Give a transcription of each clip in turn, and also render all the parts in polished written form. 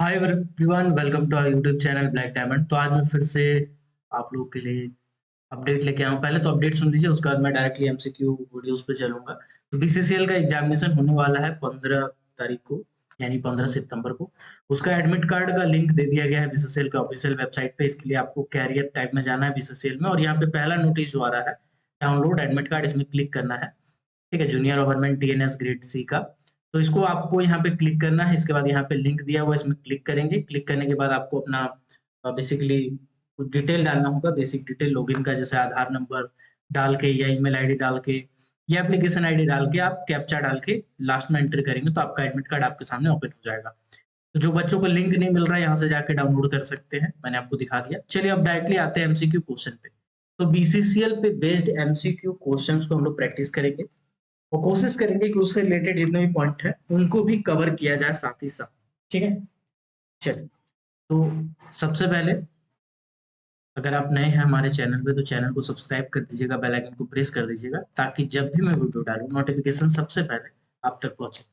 Hi everyone, welcome to our YouTube channel Black Diamond. तो आज मैं फिर से आप लोगों के लिए अपडेट लेके आया हूँ। पहले तो अपडेट सुन लीजिए, उसके बाद मैं डायरेक्टली एमसीक्यू वीडियोस पे चलूंगा। तो बीसीसीएल का एग्जामिनेशन होने वाला है 15 तारीख को, यानी 15 सितंबर को। उसका एडमिट कार्ड का लिंक दे दिया गया है बीसीसीएल के ऑफिशियल वेबसाइट पे। इसके लिए आपको कैरियर टाइप में जाना है बीसीसीएल में, और यहाँ पे पहला नोटिस जो आ रहा है, डाउनलोड एडमिट कार्ड, इसमें क्लिक करना है। ठीक है, junior government TNS grade C का। तो इसको आपको यहाँ पे क्लिक करना है। इसके बाद यहाँ पे लिंक दिया हुआ है, इसमें क्लिक करेंगे। क्लिक करने के बाद आपको अपना बेसिकली कुछ डिटेल डालना होगा, बेसिक डिटेल लॉगिन का, जैसे आधार नंबर डाल के या ईमेल आईडी डाल के या एप्लीकेशन आईडी डाल के आप कैप्चा डाल के लास्ट में एंटर करेंगे तो आपका एडमिट कार्ड आपके सामने ओपन हो जाएगा। तो जो बच्चों को लिंक नहीं मिल रहा है, यहाँ से जाके डाउनलोड कर सकते हैं, मैंने आपको दिखा दिया। चलिए अब डायरेक्टली आते हैं एमसीक्यू क्वेश्चन पे। तो बीसीसीएल पे बेस्ड एमसीक्यू क्वेश्चंस को हम लोग प्रैक्टिस करेंगे और कोशिश करेंगे कि उससे रिलेटेड जितने भी पॉइंट है उनको भी कवर किया जाए साथ ही साथ। ठीक है, चलिए। तो सबसे पहले, अगर आप नए हैं हमारे चैनल पे तो चैनल को सब्सक्राइब कर दीजिएगा, बेल आइकन को प्रेस कर दीजिएगा, ताकि जब भी मैं वीडियो डालूं नोटिफिकेशन सबसे पहले आप तक पहुंचे।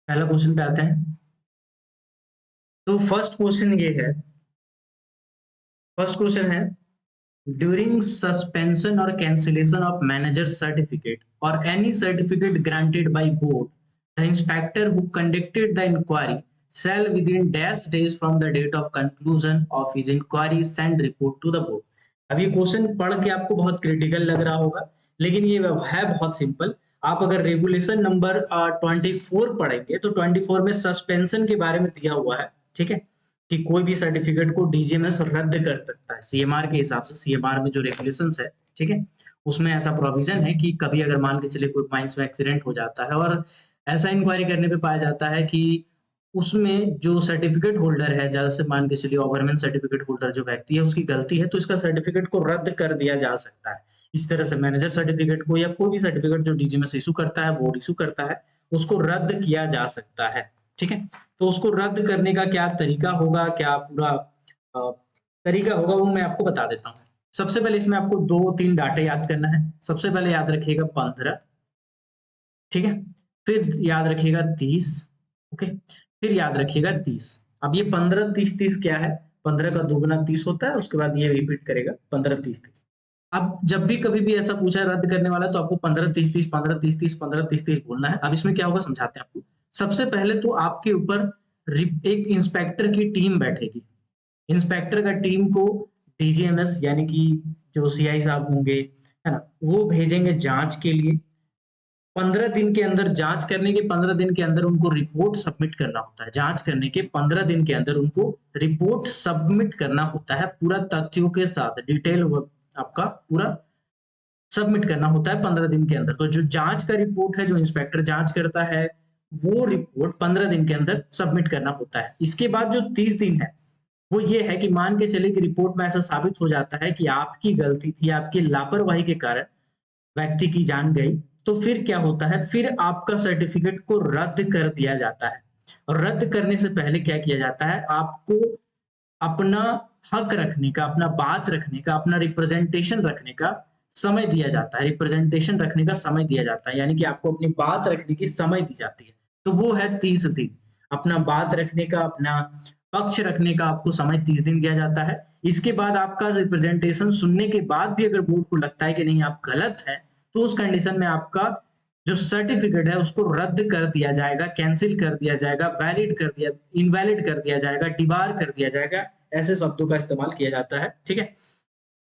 पहला क्वेश्चन पे आते हैं। तो फर्स्ट क्वेश्चन है, ड्यूरिंग सस्पेंशन और कैंसिलेशन ऑफ मैनेजर सर्टिफिकेट और any certificate granted by board, the inspector who conducted the inquiry shall within dash days from the date of conclusion of his inquiry send report to the board। अब ये question पढ़ के आपको बहुत critical लग रहा होगा, लेकिन ये है बहुत सिंपल। आप अगर रेगुलेशन नंबर 24 पढ़ेंगे तो 24 में सस्पेंशन के बारे में दिया हुआ है। ठीक है, कि कोई भी सर्टिफिकेट को डीजीएमएस रद्द कर सकता है सीएमआर के हिसाब से। सीएमआर में जो रेगुलेशंस है, ठीक है, उसमें ऐसा प्रोविजन है कि कभी अगर मान के चले कोई माइंस में एक्सीडेंट हो जाता है और ऐसा इंक्वायरी करने पे पाया जाता है कि उसमें जो सर्टिफिकेट होल्डर है, जैसे मान के चलिए गवर्नमेंट सर्टिफिकेट होल्डर जो व्यक्ति है उसकी गलती है, तो इसका सर्टिफिकेट को रद्द कर दिया जा सकता है। इस तरह से मैनेजर सर्टिफिकेट को या कोई भी सर्टिफिकेट जो डीजीएमएस इशू करता है, बोर्ड इशू करता है, उसको रद्द किया जा सकता है। ठीक है, तो उसको रद्द करने का क्या तरीका होगा, क्या पूरा तरीका होगा, वो मैं आपको बता देता हूँ। सबसे पहले इसमें आपको 2-3 डाटे याद करना है। सबसे पहले याद रखिएगा 15, ठीक है, फिर याद रखिएगा 30, ओके, फिर याद रखिएगा 30। अब ये 15, 30, 30 क्या है, 15 का दोगुना 30 होता है, उसके बाद ये रिपीट करेगा 15, 30, 30। अब जब भी कभी भी ऐसा पूछा है रद्द करने वाला, तो आपको 15, 30, 30, 15, 30, 30, 15, 30, 30 बोलना है। अब इसमें क्या होगा समझाते हैं आपको। सबसे पहले तो आपके ऊपर एक इंस्पेक्टर की टीम बैठेगी। इंस्पेक्टर का टीम को डीजीएमएस यानी कि जो सीआई साहब होंगे, है ना, वो भेजेंगे जांच के लिए। 15 दिन के अंदर जांच करने के 15 दिन के अंदर उनको रिपोर्ट सबमिट करना होता है। जांच करने के 15 दिन के अंदर उनको रिपोर्ट सबमिट करना होता है, पूरा तथ्यों के साथ डिटेल आपका पूरा सबमिट करना होता है 15 दिन के अंदर। तो जो जांच का रिपोर्ट है, जो इंस्पेक्टर जांच करता है, वो रिपोर्ट 15 दिन के अंदर सबमिट करना होता है। इसके बाद जो 30 दिन है, वो ये है कि मान के चले कि रिपोर्ट में ऐसा साबित हो जाता है कि आपकी गलती थी, आपकी लापरवाही के कारण व्यक्ति की जान गई, तो फिर क्या होता है, फिर आपका सर्टिफिकेट को रद्द कर दिया जाता है। और रद्द करने से पहले क्या किया जाता है, आपको अपना हक रखने का, अपना बात रखने का, अपना रिप्रेजेंटेशन रखने का समय दिया जाता है। रिप्रेजेंटेशन रखने का समय दिया जाता है, यानी कि आपको अपनी बात रखने की समय दी जाती है। तो वो है 30 दिन। अपना बात रखने का, अपना पक्ष रखने का आपको समय 30 दिन दिया जाता है। इसके बाद आपका रिप्रेजेंटेशन सुनने के बाद भी अगर बोर्ड को लगता है कि नहीं आप गलत है, तो उस कंडीशन में आपका जो सर्टिफिकेट है उसको रद्द कर दिया जाएगा, कैंसिल कर दिया जाएगा, इनवैलिड कर दिया जाएगा, डिबार कर दिया जाएगा। ऐसे शब्दों का इस्तेमाल किया जाता है। ठीक है,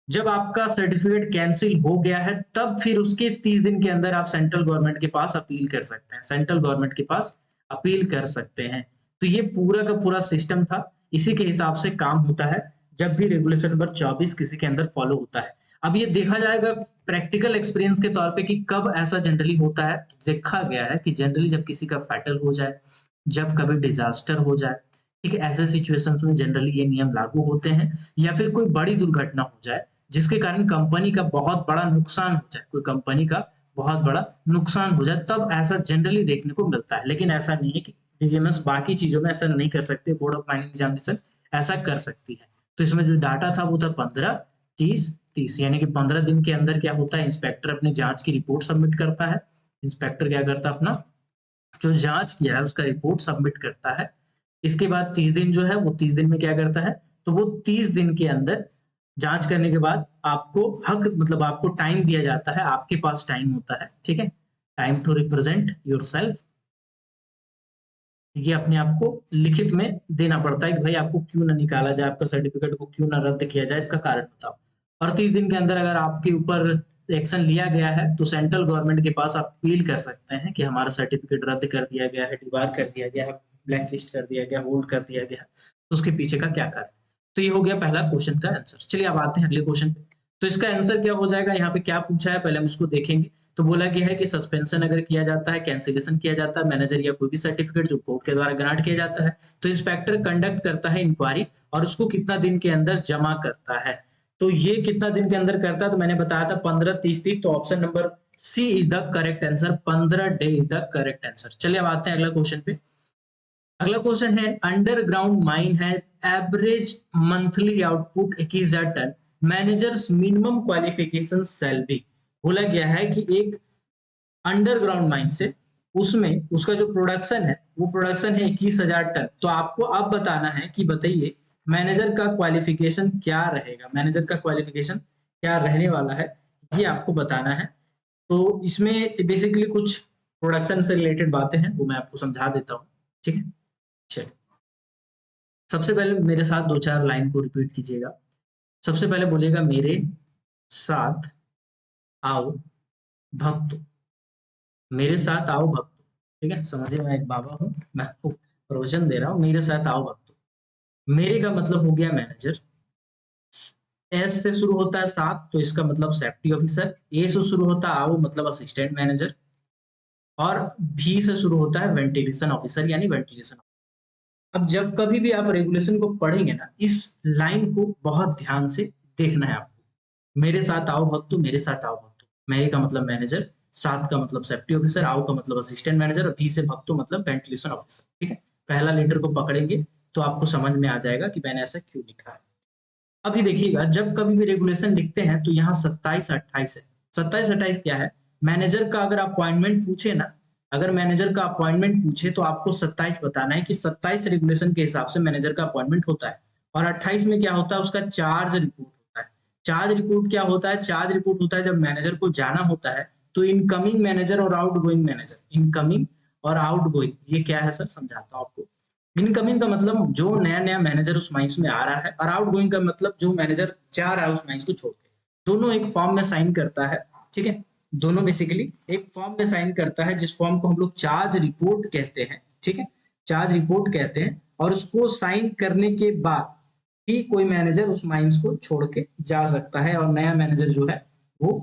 जब आपका सर्टिफिकेट कैंसिल हो गया है, तब फिर उसके 30 दिन के अंदर आप सेंट्रल गवर्नमेंट के पास अपील कर सकते हैं। सेंट्रल गवर्नमेंट के पास अपील कर सकते हैं। तो ये पूरा का पूरा सिस्टम था, इसी के हिसाब से काम होता है जब भी रेगुलेशन नंबर 24 किसी के अंदर फॉलो होता है। अब ये देखा जाएगा प्रैक्टिकल एक्सपीरियंस के तौर पे कि कब ऐसा जनरली होता है। देखा गया है कि जनरली जब किसी का फैटल हो जाए, जब कभी डिजास्टर हो जाए, ठीक है, ऐसे सिचुएशंस में जनरली ये नियम लागू होते हैं। या फिर कोई बड़ी दुर्घटना हो जाए जिसके कारण कंपनी का बहुत बड़ा नुकसान हो जाए, कोई कंपनी का बहुत बड़ा नुकसान हो जाए, तब ऐसा जनरली देखने को मिलता है। लेकिन ऐसा नहीं है कि डीजीएमएस बाकी चीजों में ऐसा नहीं कर सकते, बोर्ड ऑफ माइनिंग एग्जामिनेशन ऐसा कर सकती है। तो इसमें जो डाटा था वो था 15, 30, 30, यानी कि 15 दिन के अंदर क्या होता है, इंस्पेक्टर अपनी जांच की रिपोर्ट सबमिट करता है। इंस्पेक्टर क्या करता है, अपना जो जांच किया है उसका रिपोर्ट सबमिट करता है। इसके बाद 30 दिन जो है वो 30 दिन में क्या करता है, तो वो 30 दिन के अंदर जांच करने के बाद आपको हक मतलब आपको टाइम दिया जाता है, आपके पास टाइम होता है, ठीक है, टाइम टू रिप्रेजेंट योरसेल्फ। ये अपने आप को लिखित में देना पड़ता है कि भाई आपको क्यों ना निकाला जाए, आपका सर्टिफिकेट को क्यों ना रद्द किया जाए, इसका कारण बताओ। और 30 दिन के अंदर अगर आपके ऊपर एक्शन लिया गया है तो सेंट्रल गवर्नमेंट के पास आप अपील कर सकते हैं कि हमारा सर्टिफिकेट रद्द कर दिया गया है, डिबार कर दिया गया है, ब्लैक लिस्ट कर दिया गया, होल्ड कर दिया गया है, तो उसके पीछे का क्या कारण। तो ये हो गया पहला क्वेश्चन का आंसर। चलिए अब आते हैं अगले क्वेश्चन पे। तो इसका आंसर क्या हो जाएगा, यहाँ पे क्या पूछा है पहले हम उसको देखेंगे। तो बोला गया है कि सस्पेंशन अगर किया जाता है, कैंसिलेशन किया जाता है, मैनेजर या कोई भी सर्टिफिकेट जो कोर्ट के द्वारा ग्रांट किया जाता है, तो इंस्पेक्टर कंडक्ट करता है इंक्वायरी और उसको कितना दिन के अंदर जमा करता है। तो ये कितना दिन के अंदर करता है, तो मैंने बताया था 15, 30, 30, तो option number C is the correct answer, 15 day is the correct answer. चलिए अब आते हैं अगला क्वेश्चन पे। अगला क्वेश्चन है अंडरग्राउंड माइन है average monthly output 21,000 ton, managers minimum qualification shall be. बोला गया है कि एक अंडरग्राउंड माइन से उसमें उसका जो प्रोडक्शन है वो प्रोडक्शन है 21,000 टन। तो आपको अब बताना है कि बताइए मैनेजर का क्वालिफिकेशन क्या रहेगा, मैनेजर का क्वालिफिकेशन क्या रहने वाला है, ये आपको बताना है। तो इसमें बेसिकली कुछ प्रोडक्शन से रिलेटेड बातें हैं, वो मैं आपको समझा देता हूँ, ठीक है। चलिए सबसे पहले मेरे साथ दो चार लाइन को रिपीट कीजिएगा। सबसे पहले बोलिएगा मेरे साथ आओ भक्तों, मेरे साथ आओ भक्तों, ठीक है। समझिए मैं एक बाबा हूँ, मैं आपको प्रवचन दे रहा हूँ, मेरे साथ आओ भक्तों। मेरे का मतलब हो गया मैनेजर, एस से शुरू होता है सात तो इसका मतलब सेफ्टी ऑफिसर, ए से शुरू होता है आओ मतलब असिस्टेंट मैनेजर, और भी से शुरू होता है वेंटिलेशन ऑफिसर यानी वेंटिलेशन। अब जब कभी भी आप रेगुलेशन को पढ़ेंगे ना, इस लाइन को बहुत ध्यान से देखना है आपको। मेरे साथ आओ भक्तों, मेरे साथ आओ भक्तों, मेरे का मतलब मैनेजर, सात का मतलब सेफ्टी ऑफिसर, आओ का मतलब असिस्टेंट मैनेजर, और भी से भक्तों मतलब वेंटिलेशन ऑफिसर, ठीक है। पहला लेटर को पकड़ेंगे तो आपको समझ में आ जाएगा कि मैंने ऐसा क्यों लिखा है। अभी देखिएगा जब कभी भी रेगुलेशन लिखते हैं तो यहाँ 27, 28 है। 27, 28 क्या है, मैनेजर का अगर अपॉइंटमेंट पूछे ना, अगर मैनेजर का अपॉइंटमेंट पूछे तो आपको 27 बताना है कि 27 रेगुलेशन के हिसाब से मैनेजर का अपॉइंटमेंट होता है। और 28 में क्या होता है, उसका चार्ज रिपोर्ट होता है। चार्ज रिपोर्ट क्या होता है, चार्ज रिपोर्ट होता है जब मैनेजर को जाना होता है तो इनकमिंग मैनेजर और आउटगोइंग मैनेजर, इनकमिंग और आउटगोइंग, ये क्या है सर समझाता हूँ आपको। इनकमिंग का मतलब जो नया नया मैनेजर उस माइंस में आ रहा है, और आउटगोइंग का मतलब जो मैनेजर जा रहा है उस माइंस को छोड़ के। दोनों एक फॉर्म में साइन करता है, ठीक है। दोनों बेसिकली एक फॉर्म में साइन करता है जिस फॉर्म को हम लोग चार्ज रिपोर्ट कहते हैं, ठीक है, चार्ज रिपोर्ट कहते हैं। और उसको साइन करने के बाद ही कोई मैनेजर उस माइंस को छोड़ के जा सकता है और नया मैनेजर जो है वो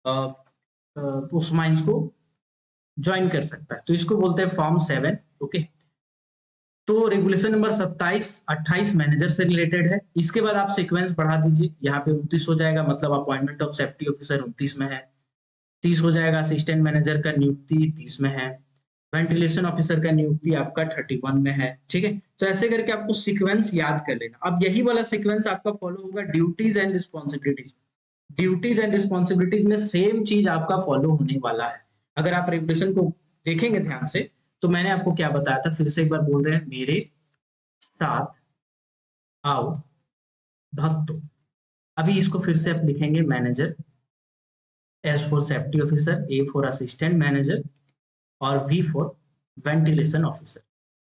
अ, उस माइंस को ज्वाइन कर सकता है। तो इसको बोलते हैं फॉर्म 7, ओके। तो रेगुलेशन नंबर 27, 28 मैनेजर से रिलेटेड है। इसके बाद आप सीक्वेंस बढ़ा दीजिए, यहाँ पे 29 हो जाएगा, मतलब अपॉइंटमेंट ऑफ सेफ्टी ऑफिसर 29 में है। 30 हो जाएगा, असिस्टेंट मैनेजर का नियुक्ति 30 में है। वेंटिलेशन ऑफिसर का नियुक्ति आपका 31 में है, ठीक है। तो ऐसे करके आपको सीक्वेंस याद कर लेना। अब यही वाला सीक्वेंस आपका फॉलो होगा duties and responsibilities. Duties and responsibilities में सेम चीज आपका फॉलो होने वाला है। अगर आप रेगुलेशन को देखेंगे ध्यान से तो मैंने आपको क्या बताया था, फिर से एक बार बोल रहे हैं, मेरे साथ आओ भक्तों। अभी इसको फिर से आप लिखेंगे manager, S for safety officer, A for assistant manager, और V for ventilation officer.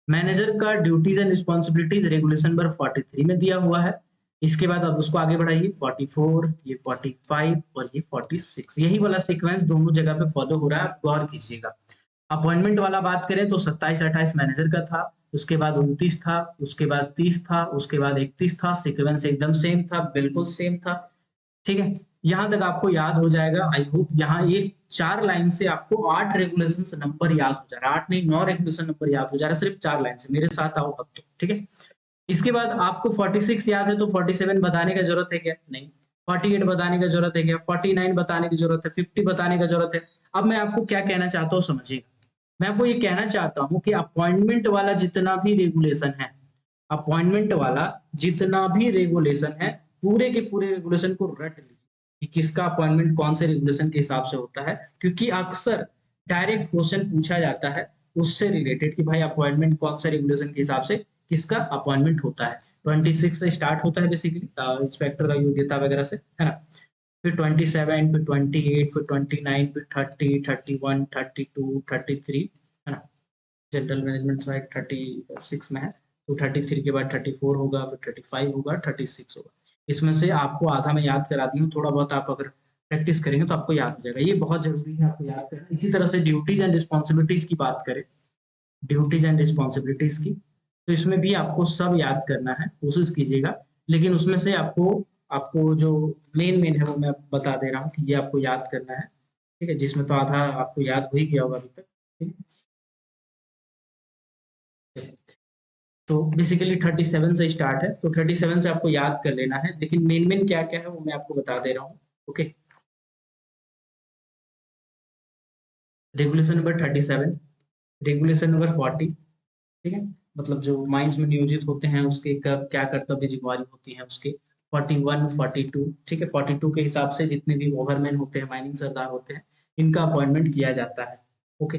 Manager का duties and responsibilities regulation number 43 में दिया हुआ है। इसके बाद अब उसको आगे बढ़ाइए, 44, ये 45 और ये 46, यही वाला सीक्वेंस दोनों जगह पे फॉलो हो रहा है, आप गौर कीजिएगा। अपॉइंटमेंट वाला बात करें तो 27, 28 मैनेजर का था, उसके बाद 29 था, उसके बाद 30 था, उसके बाद 31 था। सीक्वेंस एकदम सेम था, बिल्कुल सेम था, ठीक है। यहां तक आपको याद हो जाएगा। आई होप यहाँ एक 4 लाइन से आपको 8 रेगुलेशन नंबर याद हो जा रहा है, 8 नहीं 9 रेगुलेशन नंबर याद हो जा रहा है सिर्फ 4 लाइन से, मेरे साथ आओ अब तो, ठीक है। इसके बाद आपको 46 याद है तो 47 बताने का जरूरत है क्या, नहीं। 48 बताने का जरूरत है क्या, 49 बताने की जरूरत है, 50 बताने का जरूरत है। अब मैं आपको क्या कहना चाहता हूँ समझिएगा। मैं आपको ये कहना चाहता हूँ कि अपॉइंटमेंट वाला जितना भी रेगुलेशन है, अपॉइंटमेंट वाला जितना भी रेगुलेशन है, पूरे के पूरे रेगुलेशन को रट लीजिए कि किसका अपॉइंटमेंट कौन से रेगुलेशन के हिसाब से होता है, क्योंकि अक्सर डायरेक्ट क्वेश्चन पूछा जाता है उससे रिलेटेड कि भाई अपॉइंटमेंट कौन से रेगुलेशन के हिसाब से किसका अपॉइंटमेंट होता है। 26 से स्टार्ट होता है बेसिकली इंस्पेक्टर का योग्यता वगैरह से, है ना। फिर 27, फिर 28, फिर 29, फिर 30, 31, 32, 33, है ना। जनरल मैनेजमेंट साइड 36 में है, तो 33 के बाद 34 होगा, फिर 35 होगा, 36 होगा। इसमें से आपको आधा मैं याद करा दी हूँ, थोड़ा बहुत आप अगर प्रैक्टिस करेंगे तो आपको याद हो जाएगा। ये बहुत जरूरी है आपको याद करना। इसी तरह से ड्यूटीज एंड रिस्पॉन्सिबिलिटीज की बात करें, ड्यूटीज एंड रिस्पॉन्सिबिलिटीज की, तो इसमें भी आपको सब याद करना है, कोशिश कीजिएगा। लेकिन उसमें से आपको आपको जो मेन मेन है वो मैं बता दे रहा हूँ कि ये आपको याद करना है, ठीक है। जिसमें तो आधा आपको याद हो ही गया होगा अभी तक, ठीक है। तो बेसिकली 37 से स्टार्ट है, तो 37 से आपको याद कर लेना है, लेकिन मेन मेन क्या क्या है वो मैं आपको बता दे रहा हूँ। Okay, regulation number 37, regulation number 40, ठीक है। मतलब जो माइंस में नियोजित होते हैं उसके कब क्या कर्तव्य जिम्मेवारी होती है उसके। 41, 42, ठीक है। 42 के हिसाब से जितने भी ओवरमैन होते हैं, माइनिंग सरदार होते हैं, इनका अपॉइंटमेंट किया जाता है। ओके,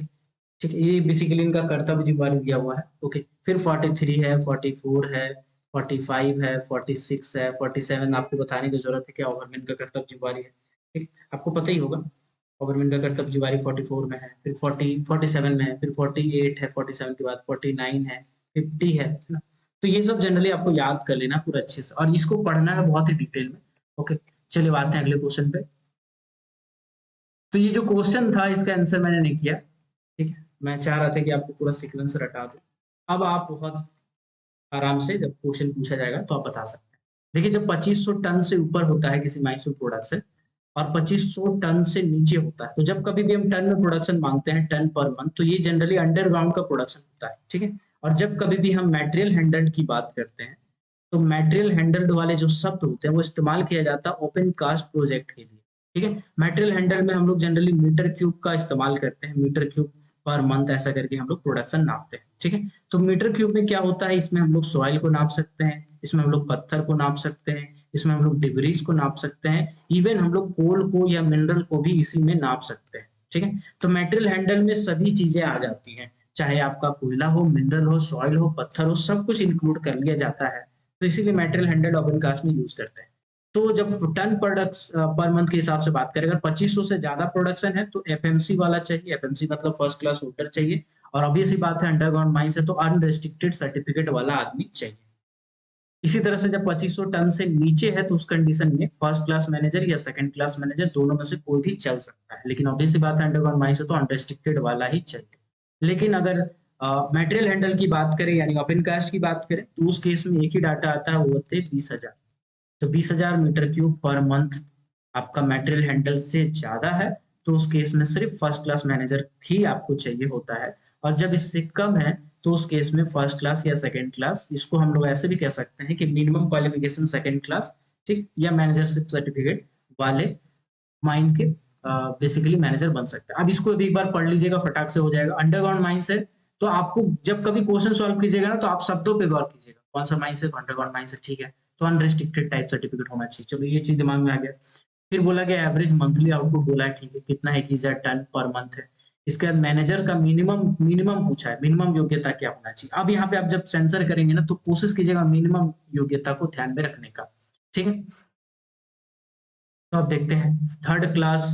ठीक है। ये बेसिकली इनका कर्तव्य जिम्मेवारी दिया हुआ है। ओके, फिर 43 है, 44 है, 45 है, 46 है, 47 आपको बताने की जरूरत है क्या ओवरमैन का कर्तव्य जिम्मेवारी है, ठीक, आपको पता ही होगा। गवर्नमेंट का कर्तव्य जुआरी 44 में है, फिर 40 47 में है, फिर 48 है, 47 के बाद 49 है, 50 है ना। तो ये सब जनरली आपको याद कर लेना पूरा अच्छे से, और इसको पढ़ना है बहुत ही डिटेल में। ओके, चलिए आते हैं अगले क्वेश्चन पे। तो ये जो क्वेश्चन था इसका आंसर मैंने नहीं किया, ठीक है। मैं चाह रहा था कि आपको पूरा सीक्वेंस रटा दूं। अब आप बहुत आराम से जब क्वेश्चन पूछा जाएगा तो आप बता सकते हैं। देखिए, जब 2500 टन से ऊपर होता है किसी माइसो प्रोडक्ट से, और 2500 टन से नीचे होता है, तो जब कभी भी हम टन में प्रोडक्शन मांगते हैं, टन पर मंथ, तो ये जनरली अंडरग्राउंड का प्रोडक्शन होता है, ठीक है। और जब कभी भी हम मटेरियल हैंडल्ड की बात करते हैं, तो मटेरियल हैंडल्ड वाले जो शब्द होते हैं वो इस्तेमाल किया जाता है ओपन कास्ट प्रोजेक्ट के लिए, ठीक है। मटेरियल हैंडल में हम लोग जनरली मीटर क्यूब का इस्तेमाल करते हैं, मीटर क्यूब पर मंथ ऐसा करके हम लोग प्रोडक्शन नापते हैं, ठीक है। तो मीटर क्यूब में क्या होता है, इसमें हम लोग सॉइल को नाप सकते हैं, इसमें हम लोग पत्थर को नाप सकते हैं, इसमें हम लोग डिब्रीज को नाप सकते हैं, इवन हम लोग कोल को या मिनरल को भी इसी में नाप सकते हैं, ठीक है। तो मटेरियल हैंडल में सभी चीजें आ जाती हैं, चाहे आपका कोयला हो, मिनरल हो, सॉइल हो, पत्थर हो, सब कुछ इंक्लूड कर लिया जाता है। तो इसीलिए मटेरियल हैंडल ओपन कास्ट में यूज करते हैं। तो जब टन प्रोडक्ट्स पर मंथ के हिसाब से बात करें, अगर 2500 से ज्यादा प्रोडक्शन है तो एफएमसी वाला चाहिए, एफएमसी मतलब फर्स्ट क्लास होल्डर चाहिए। और ऑब्वियस ही बात है अंडरग्राउंड माइंस है तो अनरेस्ट्रिक्टेड सर्टिफिकेट वाला आदमी चाहिए। इसी तरह से जब 2500 टन से नीचे है तो उस कंडीशन में फर्स्ट क्लास मैनेजर या सेकंड क्लास मैनेजर दोनों में से कोई भी चल सकता है, लेकिन ऑब्वियस बात है अंडरग्राउंड माइंस है तो अनरेस्ट्रिक्टेड वाला ही चाहिए। लेकिन अगर मटेरियल हैंडल की बात करें यानी ओपन कास्ट की बात करें, तो उस केस में एक ही डाटा आता है, वो होते हैं 20,000। तो 20,000 मीटर क्यूब पर मंथ आपका मटेरियल हैंडल से ज्यादा है, तो उस केस में सिर्फ फर्स्ट क्लास मैनेजर ही आपको चाहिए होता है। और जब इससे कम है तो उस केस में फर्स्ट क्लास या सेकंड क्लास, इसको हम लोग ऐसे भी कह सकते हैं कि मिनिमम क्वालिफिकेशन सेकंड क्लास, ठीक, या मैनेजरशिप सर्टिफिकेट वाले माइंड के बेसिकली मैनेजर बन सकते हैं। अब इसको भी एक बार पढ़ लीजिएगा, फटाक से हो जाएगा। अंडरग्राउंड माइंड से तो आपको जब कभी क्वेश्चन सॉल्व कीजिएगा ना, तो आप शब्दों पे गौर कीजिएगा, कौन सा माइंड से, अंडरग्राउंड माइंड से, ठीक है। तो अनरिस्ट्रिक्टेड टाइप सर्टिफिकेट होना चाहिए, चलो ये चीज दिमाग में आ गया। फिर बोला गया एवरेज मंथली आउटपुट, बोला है ठीक है, कितना है, 21,000 टन पर मंथ है। इसके बाद मैनेजर का मिनिमम मिनिमम पूछा है, मिनिमम योग्यता क्या होना चाहिए। अब यहाँ पे आप जब सेंसर करेंगे ना, तो कोशिश कीजिएगा मिनिमम योग्यता को ध्यान में रखने का, ठीक है। तो आप देखते हैं third class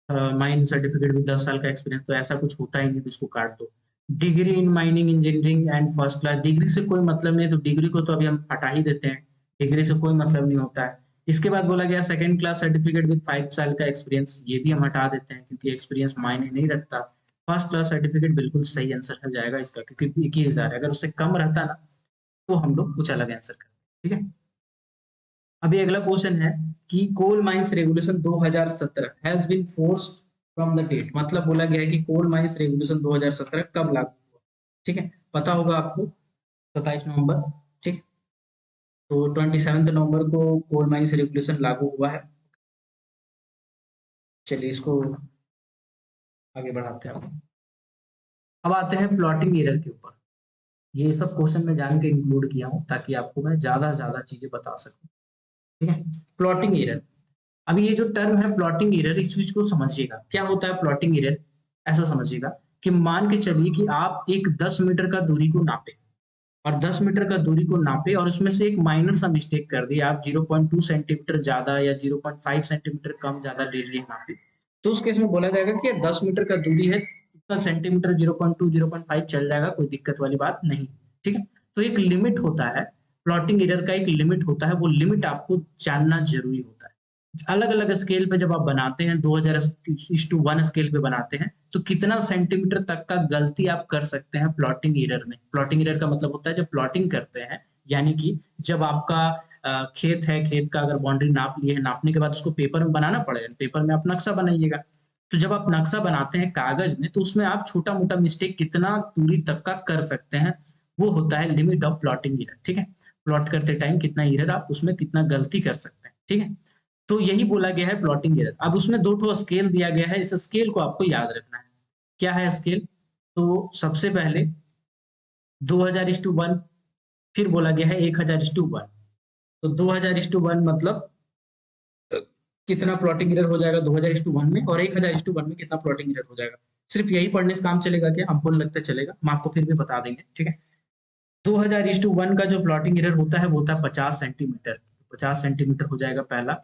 mine certificate with 10 साल का एक्सपीरियंस, तो ऐसा कुछ होता ही नहीं, तो इसको काट दो। Degree in mining engineering and first class, degree से कोई मतलब नहीं, तो डिग्री को तो अभी हम हटा ही देते हैं, डिग्री से कोई मतलब नहीं होता है। इसके बाद बोला गया सेकंड क्लास सर्टिफिकेट विद 5 साल का एक्सपीरियंस, ये भी हम हटा देते हैं क्योंकि एक्सपीरियंस मायने नहीं रखता। फर्स्ट क्लास सर्टिफिकेट बिल्कुल सही आंसर हो जाएगा इसका, क्योंकि 21,000 है, अगर उससे कम रहता ना तो हम लोग कुछ अलग आंसर करते, ठीक है। अभी अगला क्वेश्चन है कि coal mines regulation 2017 has been forced from the date, मतलब बोला गया है कि कोल माइंस रेगुलेशन 2017 कब लागू हुआ, ठीक है। पता होगा आपको 27 नवंबर, ठीक। तो 27 नवंबर को कोल माइंस रेगुलेशन लागू हुआ है। चलिए इसको आगे बढ़ाते हैं। अब आते हैं प्लॉटिंग एरर के ऊपर। ये सब क्वेश्चन मैं जान के इंक्लूड किया हूँ ताकि आपको मैं ज्यादा से ज्यादा चीजें बता सकूं, ठीक है। प्लॉटिंग एरर, अभी ये जो टर्म है प्लॉटिंग एरर, इस चीज को समझिएगा क्या होता है प्लॉटिंग एरर। ऐसा समझिएगा कि मान के चलिए कि आप एक 10 मीटर का दूरी को नापे, और 10 मीटर का दूरी को नापे और उसमें से एक माइनर सा मिस्टेक कर दिया आप, 0.2 सेंटीमीटर ज्यादा या 0.5 सेंटीमीटर कम ज्यादा ले लिए नापे, तो उस केस में बोला जाएगा कि 10 मीटर का दूरी है, उतना सेंटीमीटर 0.2 0.5 चल जाएगा, कोई दिक्कत वाली बात नहीं। ठीक है, तो एक लिमिट होता है, प्लॉटिंग एरर का एक लिमिट होता है, वो लिमिट आपको जानना जरूरी होता है। अलग अलग स्केल पे जब आप बनाते हैं, 2000:1 स्केल पे बनाते हैं, तो कितना सेंटीमीटर तक का गलती आप कर सकते हैं प्लॉटिंग एरर में। प्लॉटिंग एरर का मतलब होता है जब प्लॉटिंग करते हैं, यानी कि जब आपका खेत है, खेत का अगर बाउंड्री नाप लिए है, नापने के बाद उसको पेपर में बनाना पड़ेगा, पेपर में आप नक्शा बनाइएगा। तो जब आप नक्शा बनाते हैं कागज में, तो उसमें आप छोटा मोटा मिस्टेक कितना दूरी तक का कर सकते हैं, वो होता है लिमिट ऑफ प्लॉटिंग एरर। ठीक है, प्लॉट करते टाइम कितना एरर आप उसमें कितना गलती कर सकते हैं। ठीक है, तो यही बोला गया है प्लॉटिंग एरर। अब उसमें दो ठो स्केल दिया गया है, इस स्केल को आपको याद रखना है। क्या है स्केल? तो सबसे पहले 2000:1, फिर बोला गया है 1000:1। तो 2000:1 मतलब कितना प्लॉटिंग एरर हो जाएगा 2000:1 में, और 1000:1 में कितना प्लॉटिंग एरर हो जाएगा। सिर्फ यही पढ़ने से काम चलेगा क्या? हमको नहीं लगता चलेगा, हम आपको फिर भी बता देंगे। ठीक है, 2000:1 का जो प्लॉटिंग एरर होता है वो होता है 50 सेंटीमीटर। 50 सेंटीमीटर हो जाएगा पहला।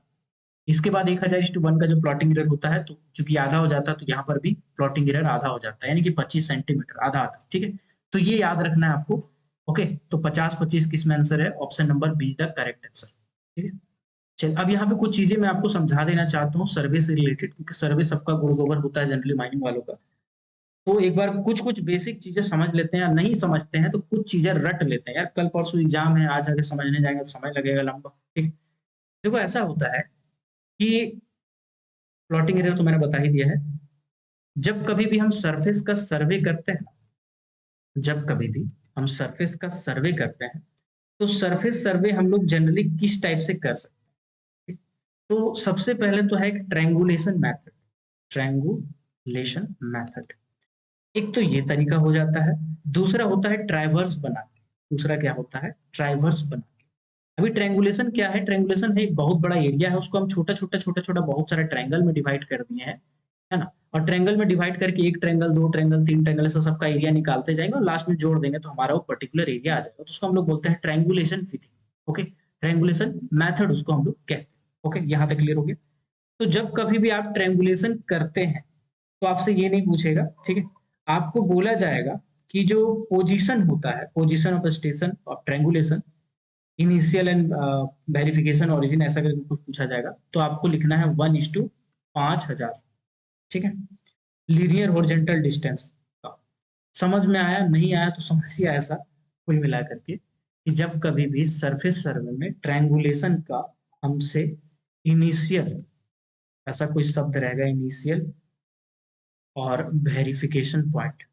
इसके बाद 1000:1 का जो प्लॉटिंग एरर होता है, तो चूंकि आधा हो जाता है तो यहाँ पर भी प्लॉटिंग एरर आधा हो जाता है, यानी कि 25 सेंटीमीटर, आधा आधा। ठीक है, तो ये याद रखना है आपको। ओके, तो 50-25 किसमें आंसर है? Option number be the correct answer. ठीक है, चल अब यहाँ पे कुछ चीजें मैं आपको समझा देना चाहता हूँ सर्वे से रिलेटेड, क्योंकि सर्वे सबका गुण गोबर होता है जनरली माइनिंग वालों का। तो एक बार कुछ कुछ बेसिक चीजें समझ लेते हैं, या नहीं समझते हैं तो कुछ चीजें रट लेते हैं। यार कल परसों एग्जाम है, आज आगे समझने जाएंगे तो समय लगेगा लंबा। ठीक है? देखो ऐसा होता है कि प्लॉटिंग एरिया तो मैंने बता ही दिया है। जब कभी भी हम सरफेस का सर्वे करते हैं, जब कभी भी हम सरफेस का सर्वे करते हैं, तो सरफेस सर्वे हम लोग जनरली किस टाइप से कर सकते हैं? तो सबसे पहले तो है एक ट्रायंगुलेशन मेथड। ट्रायंगुलेशन मेथड, एक तो ये तरीका हो जाता है। दूसरा होता है ट्राइवर्स बना के। दूसरा क्या होता है? ट्राइवर्स बना के। अभी ट्रायंगुलेशन क्या है? ट्रायंगुलेशन है एक बहुत बड़ा एरिया है, उसको हम छोटा छोटा छोटा छोटा बहुत सारे ट्रायंगल में डिवाइड कर दिए हैं, है ना। और ट्रायंगल में डिवाइड करके एक ट्रायंगल, दो ट्रायंगल, तीन ट्रायंगल, ऐसा सबका एरिया निकालते जाएंगे और लास्ट में जोड़ देंगे तो हमारा वो पर्टिकुलर एरिया आ जाएगा। तो उसको हम लोग बोलते हैं ट्रायंगुलेशन विधि। ओके, ट्रायंगुलेशन मेथड उसको हम लोग कहते हैं। ओके, यहाँ तक क्लियर हो गया। तो जब कभी भी आप ट्रायंगुलेशन करते हैं तो आपसे ये नहीं पूछेगा, ठीक है, आपको बोला जाएगा कि जो पोजीशन होता है, position of station of triangulation, initial and verification origin, ऐसा करके कुछ पूछा जाएगा, तो आपको लिखना है 1:5000। ठीक है, लीनियर हॉरिजॉन्टल डिस्टेंस का। समझ में आया? नहीं आया तो समझिए ऐसा कुल मिला करके कि जब कभी भी सरफेस सर्वे में ट्रायंगुलेशन का हमसे इनिशियल, ऐसा कोई शब्द रहेगा इनिशियल और वेरिफिकेशन पॉइंट,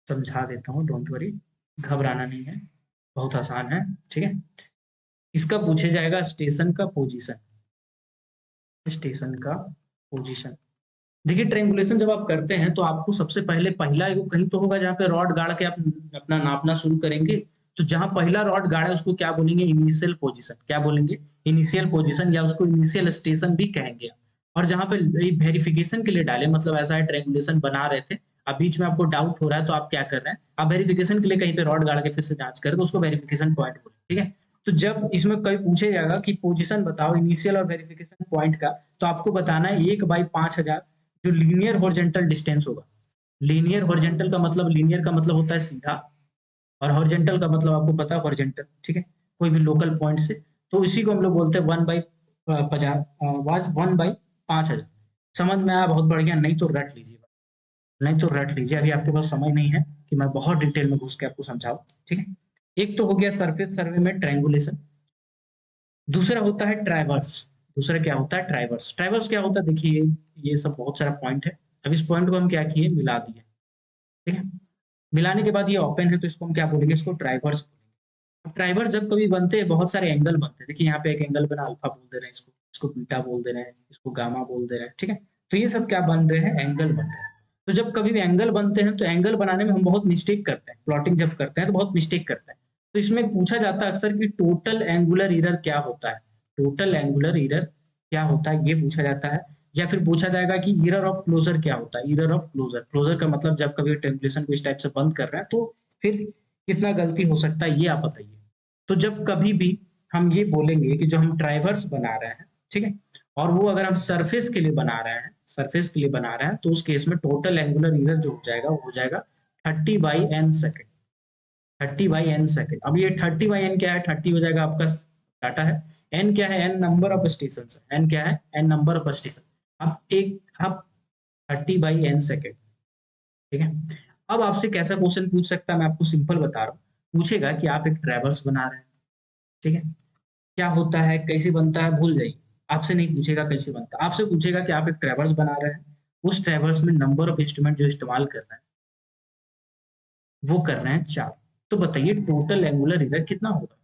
समझा देता हूँ, डोंट वरी, घबराना नहीं है, बहुत आसान है। ठीक है, इसका पूछे जाएगा स्टेशन का पोजीशन। स्टेशन का पोजीशन, देखिए ट्रायंगुलेशन जब आप करते हैं तो आपको सबसे पहले पहला एक कहीं तो होगा जहाँ पे रॉड गाड़ के आप अपना नापना शुरू करेंगे। तो जहां पहला रॉड गाड़ा है उसको क्या बोलेंगे? Initial position. क्या बोलेंगे? इनिशियल पोजीशन, या उसको इनिशियल स्टेशन भी कहेंगे। और जहां पे वेरिफिकेशन के लिए डाले, मतलब ऐसा है ट्रायंगुलेशन बना रहे थे, अब बीच में आपको डाउट हो रहा है तो आप क्या कर रहे हैं, आप वेरिफिकेशन के लिए कहीं पे रॉड गाड़ के फिर से जांच करें तो उसको वेरिफिकेशन पॉइंट बोले। ठीक है, तो जब इसमें कभी पूछे जाएगा कि पोजीशन बताओ इनिशियल और वेरिफिकेशन पॉइंट का, तो आपको बताना है 1/5000 जो लीनियर हॉरिजॉन्टल डिस्टेंस होगा। लीनियर हॉरिजॉन्टल का मतलब, लीनियर का मतलब होता है सीधा, और हॉरिजॉन्टल का मतलब आपको पता है हॉरिजॉन्टल। ठीक है, कोई भी लोकल पॉइंट से, तो इसी को हम लोग बोलते हैं 1/5000। समझ में आया? बहुत बढ़िया, नहीं तो रट लीजिए, नहीं तो रट लीजिए, अभी आपके पास समय नहीं है कि मैं बहुत डिटेल में घुस के आपको समझाऊं। ठीक है, एक तो हो गया सरफेस सर्वे में ट्रायंगुलेशन। दूसरा होता है ट्राइवर्स। दूसरा क्या होता है? ट्राइवर्स। ट्राइवर्स क्या होता है? देखिए ये सब बहुत सारा पॉइंट है, अब इस पॉइंट को हम क्या किए? मिला दिए। ठीक है, मिलाने के बाद ये ओपन है तो इसको हम क्या बोलेंगे? इसको ट्राइवर्स। अब ट्राइवर्स जब कभी बनते हैं, बहुत सारे एंगल बनते हैं। देखिए यहाँ पे एक एंगल बना, अल्फा बोल दे रहे हैं इसको, इसको बीटा बोल दे रहे हैं, इसको गामा बोल दे रहे हैं। ठीक है, तो ये सब क्या बन रहे हैं? एंगल बन रहे हैं। तो जब कभी भी एंगल बनते हैं तो एंगल बनाने में हम बहुत मिस्टेक करते हैं, प्लॉटिंग जब करते हैं तो बहुत मिस्टेक करते हैं। तो इसमें पूछा जाता है अक्सर कि टोटल एंगुलर एरर क्या होता है। टोटल एंगुलर एरर क्या होता है, ये पूछा जाता है। या फिर पूछा जाएगा कि एरर ऑफ क्लोजर क्या होता है। एरर ऑफ क्लोजर, क्लोजर का मतलब जब कभी टेम्पलेशन को इस टाइप से बंद कर रहे हैं तो फिर कितना गलती हो सकता है ये आप बताइए। तो जब कभी भी हम ये बोलेंगे कि जो हम ट्राइवर्स बना रहे हैं, ठीक है, और वो अगर हम सरफेस के लिए बना रहे हैं, सरफेस के लिए बना रहे हैं, तो उस केस में टोटल एंगुलर इरर जो हो जाएगा वो हो जाएगा 30/n सेकेंड, 30/n सेकेंड। अब ये 30/n क्या है? 30 हो जाएगा आपका डाटा है, n क्या है? n नंबर ऑफ स्टेशन है, n क्या है? n number of station. अब 30/n सेकेंड, ठीक है। अब आपसे कैसा क्वेश्चन पूछ सकता है, मैं आपको सिंपल बता रहा हूँ। पूछेगा कि आप एक ट्रैवर्स बना रहे हैं, ठीक है, क्या होता है, कैसे बनता है, भूल जाइए। आपसे नहीं पूछेगा कैसे बनता है, आपसे पूछेगा कि आप एक ट्रैवर्स बना रहे हैं, उस ट्रैवर्स में नंबर ऑफ इंस्ट्रूमेंट जो इस्तेमाल कर रहे हैं वो कर रहे हैं 4। तो बताइए टोटल एंगुलर इरर कितना होगा?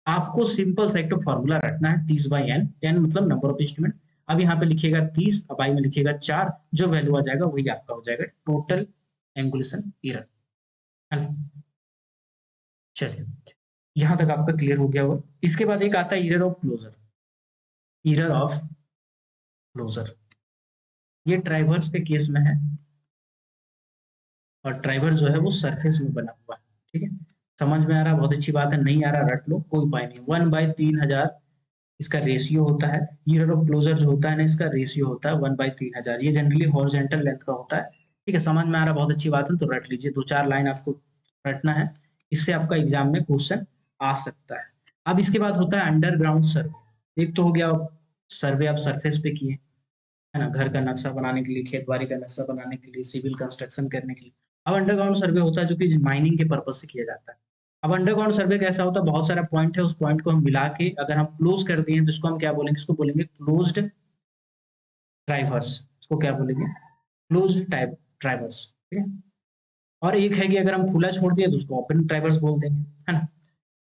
आपको सिंपल सा एक तो फॉर्मूला रखना है, 30/n, n मतलब नंबर ऑफ इंस्ट्रूमेंट। अब यहाँ पे लिखिएगा 30, अब आई में लिखिएगा 4, जो वैल्यू आ जाएगा वही आपका हो जाएगा टोटल एंगुलेशन इरर, है ना। चलिए, यहां तक आपका क्लियर हो गया होगा। इसके बाद एक आता है error of closure, error of closure. ये ट्राइवर्स के केस में है, और ट्राइवर जो है वो सरफेस में बना हुआ है, ठीक है। समझ में आ रहा है? बहुत अच्छी बात है, नहीं आ रहा रट लो, कोई उपाय नहीं। 1/3000 इसका रेशियो होता है। मिरर ऑफ क्लोजर जो होता है ना, इसका रेशियो होता है 1/3000। ये जनरली हॉरिजॉन्टल लेंथ का होता है, ठीक है। समझ में आ रहा, बहुत अच्छी बात है, तो रट लीजिए, 2-4 लाइन आपको रटना है, इससे आपका एग्जाम में क्वेश्चन आ सकता है। अब इसके बाद होता है अंडरग्राउंड सर्वे। एक तो हो गया सर्वे आप सरफेस पे किए, है ना, घर का नक्शा बनाने के लिए, खेत बाड़ी का नक्शा बनाने के लिए, सिविल कंस्ट्रक्शन करने के लिए। अब अंडरग्राउंड सर्वे होता है जो कि माइनिंग के पर्पज से किया जाता है। अब अंडरग्राउंड सर्वे कैसा होता है? बहुत सारा पॉइंट है, उस पॉइंट को हम मिला के अगर हम क्लोज कर दिए तो इसको हम क्या बोलेंगे? इसको बोलेंगे क्लोज्ड ट्राइवर्स। इसको क्या बोलेंगे? क्लोज्ड टाइप ट्राइवर्स, ठीक है। और एक है कि अगर हम खुला छोड़ दिए तो उसको ओपन ट्राइवर्स बोल देंगे, है ना।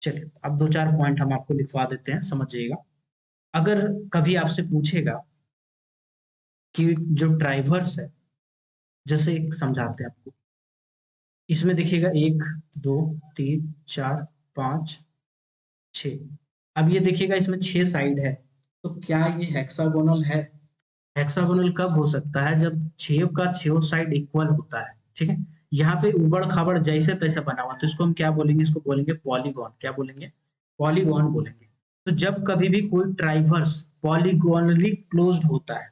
चलिए, अब 2-4 पॉइंट हम आपको लिखवा देते हैं, समझिएगा। अगर कभी आपसे पूछेगा कि जो ड्राइवर्स है, जैसे एक समझाते हैं आपको, इसमें देखिएगा 1 2 3 4 5 6। अब ये देखिएगा इसमें 6 साइड है, तो क्या ये हेक्सागोनल है? हेक्सागोनल कब हो सकता है? जब 6 का 6 साइड इक्वल होता है, ठीक है। यहाँ पे उबड़ खाबड़ जैसे तैसे बना हुआ, तो इसको हम क्या बोलेंगे? इसको बोलेंगे पॉलीगॉन। क्या बोलेंगे? पॉलीगॉन बोलेंगे। तो जब कभी भी कोई ट्राइवर्स पॉलीगोनली क्लोज्ड होता है,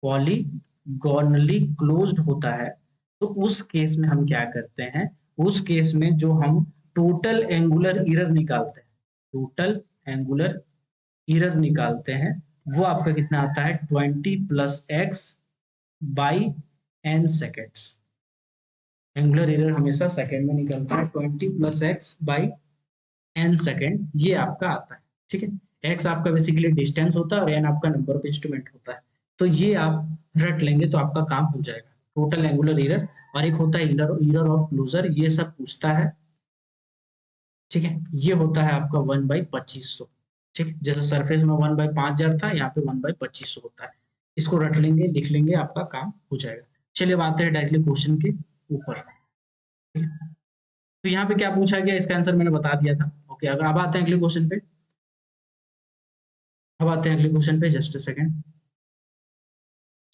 पॉलीगोनली क्लोज्ड होता है, तो उस केस में हम क्या करते हैं? उस केस में जो हम टोटल एंगुलर इरर निकालते हैं, टोटल एंगुलर इरर निकालते हैं, वो आपका कितना आता है? 20+x/n seconds. एंगुलर इरर हमेशा सेकेंड में निकलता है, 20+x/n सेकेंड ये आपका आता है, ठीक है। x आपका बेसिकली डिस्टेंस होता है और n आपका नंबर ऑफ इंस्ट्रूमेंट होता है। तो ये आप रट लेंगे तो आपका काम हो जाएगा, टोटल एंगुलर इरर। और एक होता है इरर ऑफ क्लोजर, ये सब पूछता है, ठीक है। ये होता है आपका 1/2500, ठीक है। जैसे सरफेस में 1/5000 था, यहाँ पे 1/2500 होता है। इसको रट लेंगे, लिख लेंगे, आपका काम हो जाएगा। चलिए अब आते हैं डायरेक्टली क्वेश्चन के ऊपर, ठीक है। तो यहाँ पे क्या पूछा गया, इसका आंसर मैंने बता दिया था। ओके, अब आते हैं अगले क्वेश्चन पे। अब आते हैं अगले क्वेश्चन पे, जस्ट अ सेकंड।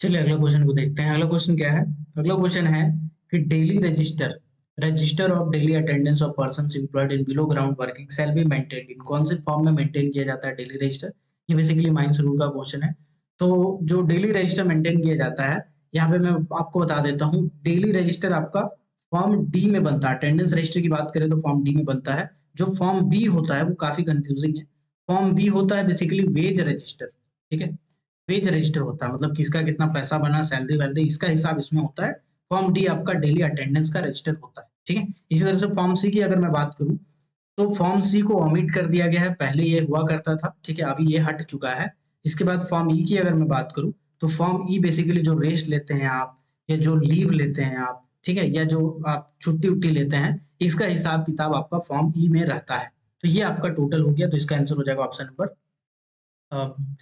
चलिए अगला क्वेश्चन को देखते हैं। अगला क्वेश्चन क्या है? अगला क्वेश्चन है कि daily register, register of daily attendance of persons employed in below ground working shall be maintained इन। कौन से फॉर्म में मेंटेन किया जाता है डेली रजिस्टर? ये बेसिकली माइंस रूल का क्वेश्चन है। तो जो डेली रजिस्टर मेंटेन किया जाता है, यहाँ पे मैं आपको बता देता हूँ, डेली रजिस्टर आपका फॉर्म डी में बनता है। अटेंडेंस रजिस्टर की बात करें तो फॉर्म डी में बनता है। जो फॉर्म बी होता है वो काफी कंफ्यूजिंग है। फॉर्म बी होता है बेसिकली वेज रजिस्टर, ठीक है। वेज रजिस्टर होता है, मतलब किसका कितना पैसा बना, सैलरी वैलरी, इसका हिसाब इसमें होता है। फॉर्म डी आपका डेली अटेंडेंस का रजिस्टर होता है, ठीक है। इसी तरह से फॉर्म सी की अगर मैं बात करूं, तो फॉर्म सी को ओमिट कर दिया गया है, पहले ये हुआ करता था, ठीक है, अभी ये हट चुका है। इसके बाद फॉर्म ई की अगर मैं बात करूं, तो फॉर्म ई बेसिकली जो रेस्ट लेते हैं आप, या जो लीव लेते हैं आप, ठीक है, या जो आप छुट्टी उट्टी लेते हैं, इसका हिसाब किताब आपका फॉर्म ई में रहता है। तो ये आपका टोटल हो गया, तो इसका आंसर हो जाएगा ऑप्शन नंबर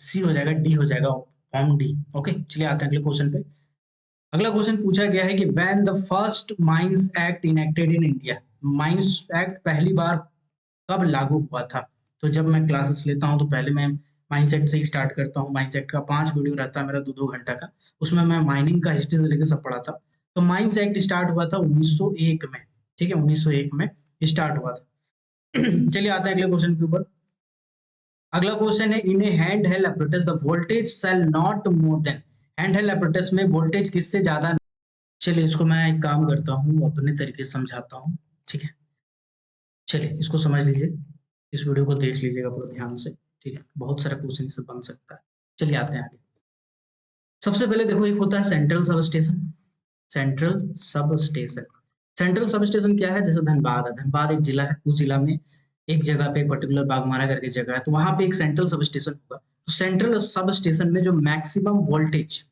सी हो जाएगा, डी हो जाएगा, फॉर्म डी। ओके, चलिए आते हैं अगले क्वेश्चन पे। अगला क्वेश्चन पूछा गया है कि when the first mines act enacted in India. Mines act पहली बार कब लागू हुआ था? तो जब मैं क्लासेस लेता हूं तो पहले मैं माइंस एक्ट से ही स्टार्ट करता हूं। माइंस एक्ट का 5 वीडियो रहता है मेरा, 2-2 घंटा का। उसमें मैं माइनिंग का हिस्ट्री से लेकर सब पढ़ा था। तो माइंस एक्ट स्टार्ट हुआ था 1901 में, ठीक है, 1901 में स्टार्ट हुआ था। चलिए आते हैं अगले क्वेश्चन के ऊपर। अगला क्वेश्चन है, in a hand held apparatus the voltage shall not more than, hand held apparatus में वोल्टेज किससे ज्यादा। चलिए इसको मैं एक काम करता हूँ, अपने तरीके से समझाता हूँ, ठीक है। चलिए इसको समझ लीजिए, इस वीडियो को देख लीजिएगा पूरा ध्यान से, ठीक है। बहुत सारा क्वेश्चन इससे बन सकता है। चलिए आते हैं आगे। सबसे पहले देखो, एक होता है central sub station. Central sub station, central sub station क्या है, जैसे धनबाद है, धनबाद एक जिला है, उस जिला में एक जगह पे पर्टिकुलर बागमारा करके जगह है, तो वहां पे एक सेंट्रल सब स्टेशन होगा। तो सेंट्रल सब स्टेशन में जो मैक्सिमम वोल्टेज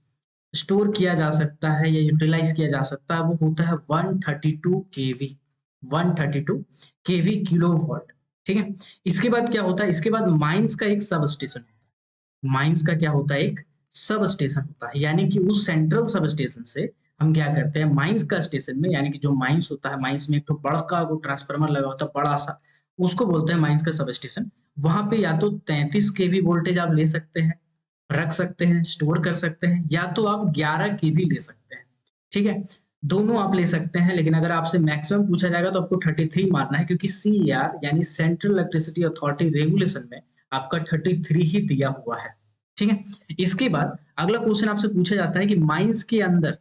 स्टोर किया जा सकता है या यूटिलाइज किया जा सकता है वो होता है 132 केवी, 132 केवी किलो वॉट, ठीक है। इसके बाद क्या होता है, इसके बाद माइंस का एक सब स्टेशन, माइंस का क्या होता है, एक सब स्टेशन होता है, यानी कि उस सेंट्रल सब स्टेशन से हम क्या करते हैं, माइंस का स्टेशन में, यानी कि जो माइंस होता है, माइंस में एक तो बड़ा वो ट्रांसफार्मर लगा होता है बड़ा सा, उसको बोलते हैं माइंस का सब स्टेशन। वहां पे या तो 33 केवी वोल्टेज आप ले सकते हैं, रख सकते हैं, स्टोर कर सकते हैं, या तो आप 11 केवी ले सकते हैं, ठीक है। दोनों आप ले सकते हैं, लेकिन अगर आपसे मैक्सिमम पूछा जाएगा तो आपको 33 मारना है, क्योंकि सीईआर यानी सेंट्रल इलेक्ट्रिसिटी अथॉरिटी रेगुलेशन में आपका 33 ही दिया हुआ है, ठीक है। इसके बाद अगला क्वेश्चन आपसे पूछा जाता है कि माइंस के अंदर,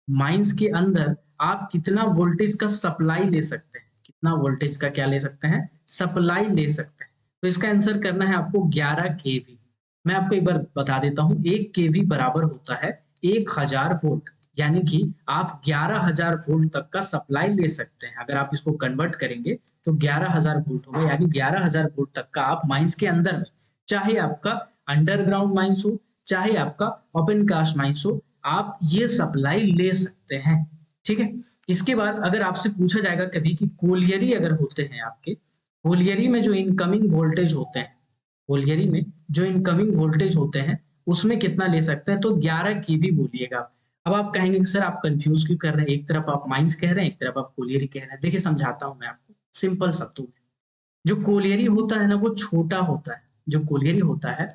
माइंस के अंदर आप कितना वोल्टेज का सप्लाई ले सकते हैं, कितना वोल्टेज का क्या ले सकते हैं, सप्लाई ले सकते हैं। तो इसका आंसर करना है आपको 11 केवी। मैं आपको एक बार बता देता हूं, 1 केवी बराबर होता है 1000 वोल्ट, यानी कि आप 11,000 वोल्ट तक का सप्लाई ले सकते हैं। अगर आप इसको कन्वर्ट करेंगे तो 11,000 वोल्ट होगा, यानी 11,000 वोल्ट तक का आप माइंस के अंदर में, चाहे आपका अंडरग्राउंड माइंस हो, चाहे आपका ओपन कास्ट माइंस हो, आप ये सप्लाई ले सकते हैं, ठीक है। इसके बाद अगर आपसे पूछा जाएगा कभी कि कोलियरी अगर होते हैं आपके, कोलियरी में जो इनकमिंग वोल्टेज होते हैं, कोलियरी में जो इनकमिंग वोल्टेज होते हैं उसमें कितना ले सकते हैं, तो 11 केवी बोलिएगा। अब आप कहेंगे कि सर आप कंफ्यूज क्यों कर रहे हैं, एक तरफ आप माइंस कह रहे हैं, एक तरफ आप कोलियरी कह रहे हैं। देखिए समझाता हूं मैं आपको सिंपल शब्दों में। जो कोलियरी होता है ना वो छोटा होता है, जो कोलियरी होता है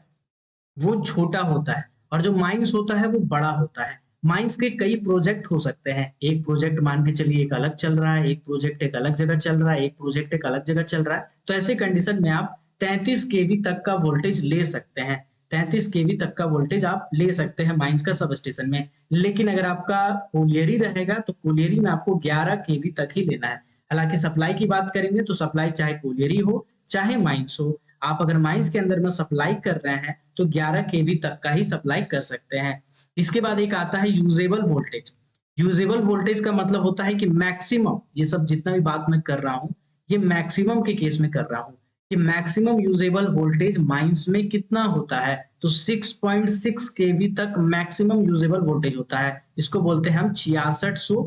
वो छोटा होता है, और जो माइंस होता है वो बड़ा होता है। माइंस के कई प्रोजेक्ट हो सकते हैं, एक प्रोजेक्ट मान के चलिए एक अलग चल रहा है, एक प्रोजेक्ट एक अलग जगह चल रहा है, एक प्रोजेक्ट एक अलग जगह चल रहा है, तो ऐसे कंडीशन में आप 33 केवी तक का वोल्टेज ले सकते हैं, 33 केवी तक का वोल्टेज आप ले सकते हैं माइंस का सब स्टेशन में। लेकिन अगर आपका कोलियरी रहेगा तो कोलियरी में आपको 11 केवी तक ही लेना है। हालांकि सप्लाई की बात करेंगे तो सप्लाई चाहे कोलियरी हो चाहे माइंस हो, आप अगर माइंस के अंदर में सप्लाई कर रहे हैं तो 11 केवी तक का ही सप्लाई कर सकते हैं। इसके बाद एक आता है यूजेबल वोल्टेज। यूजेबल वोल्टेज का मतलब होता है कि मैक्सिमम, ये सब जितना भी बात मैं कर रहा हूं ये मैक्सिमम के केस में कर रहा हूं, कि मैक्सिमम यूजेबल वोल्टेज माइंस में कितना होता है, तो 6.6 केवी तक मैक्सिमम यूजेबल वोल्टेज होता है। इसको बोलते हैं हम 6600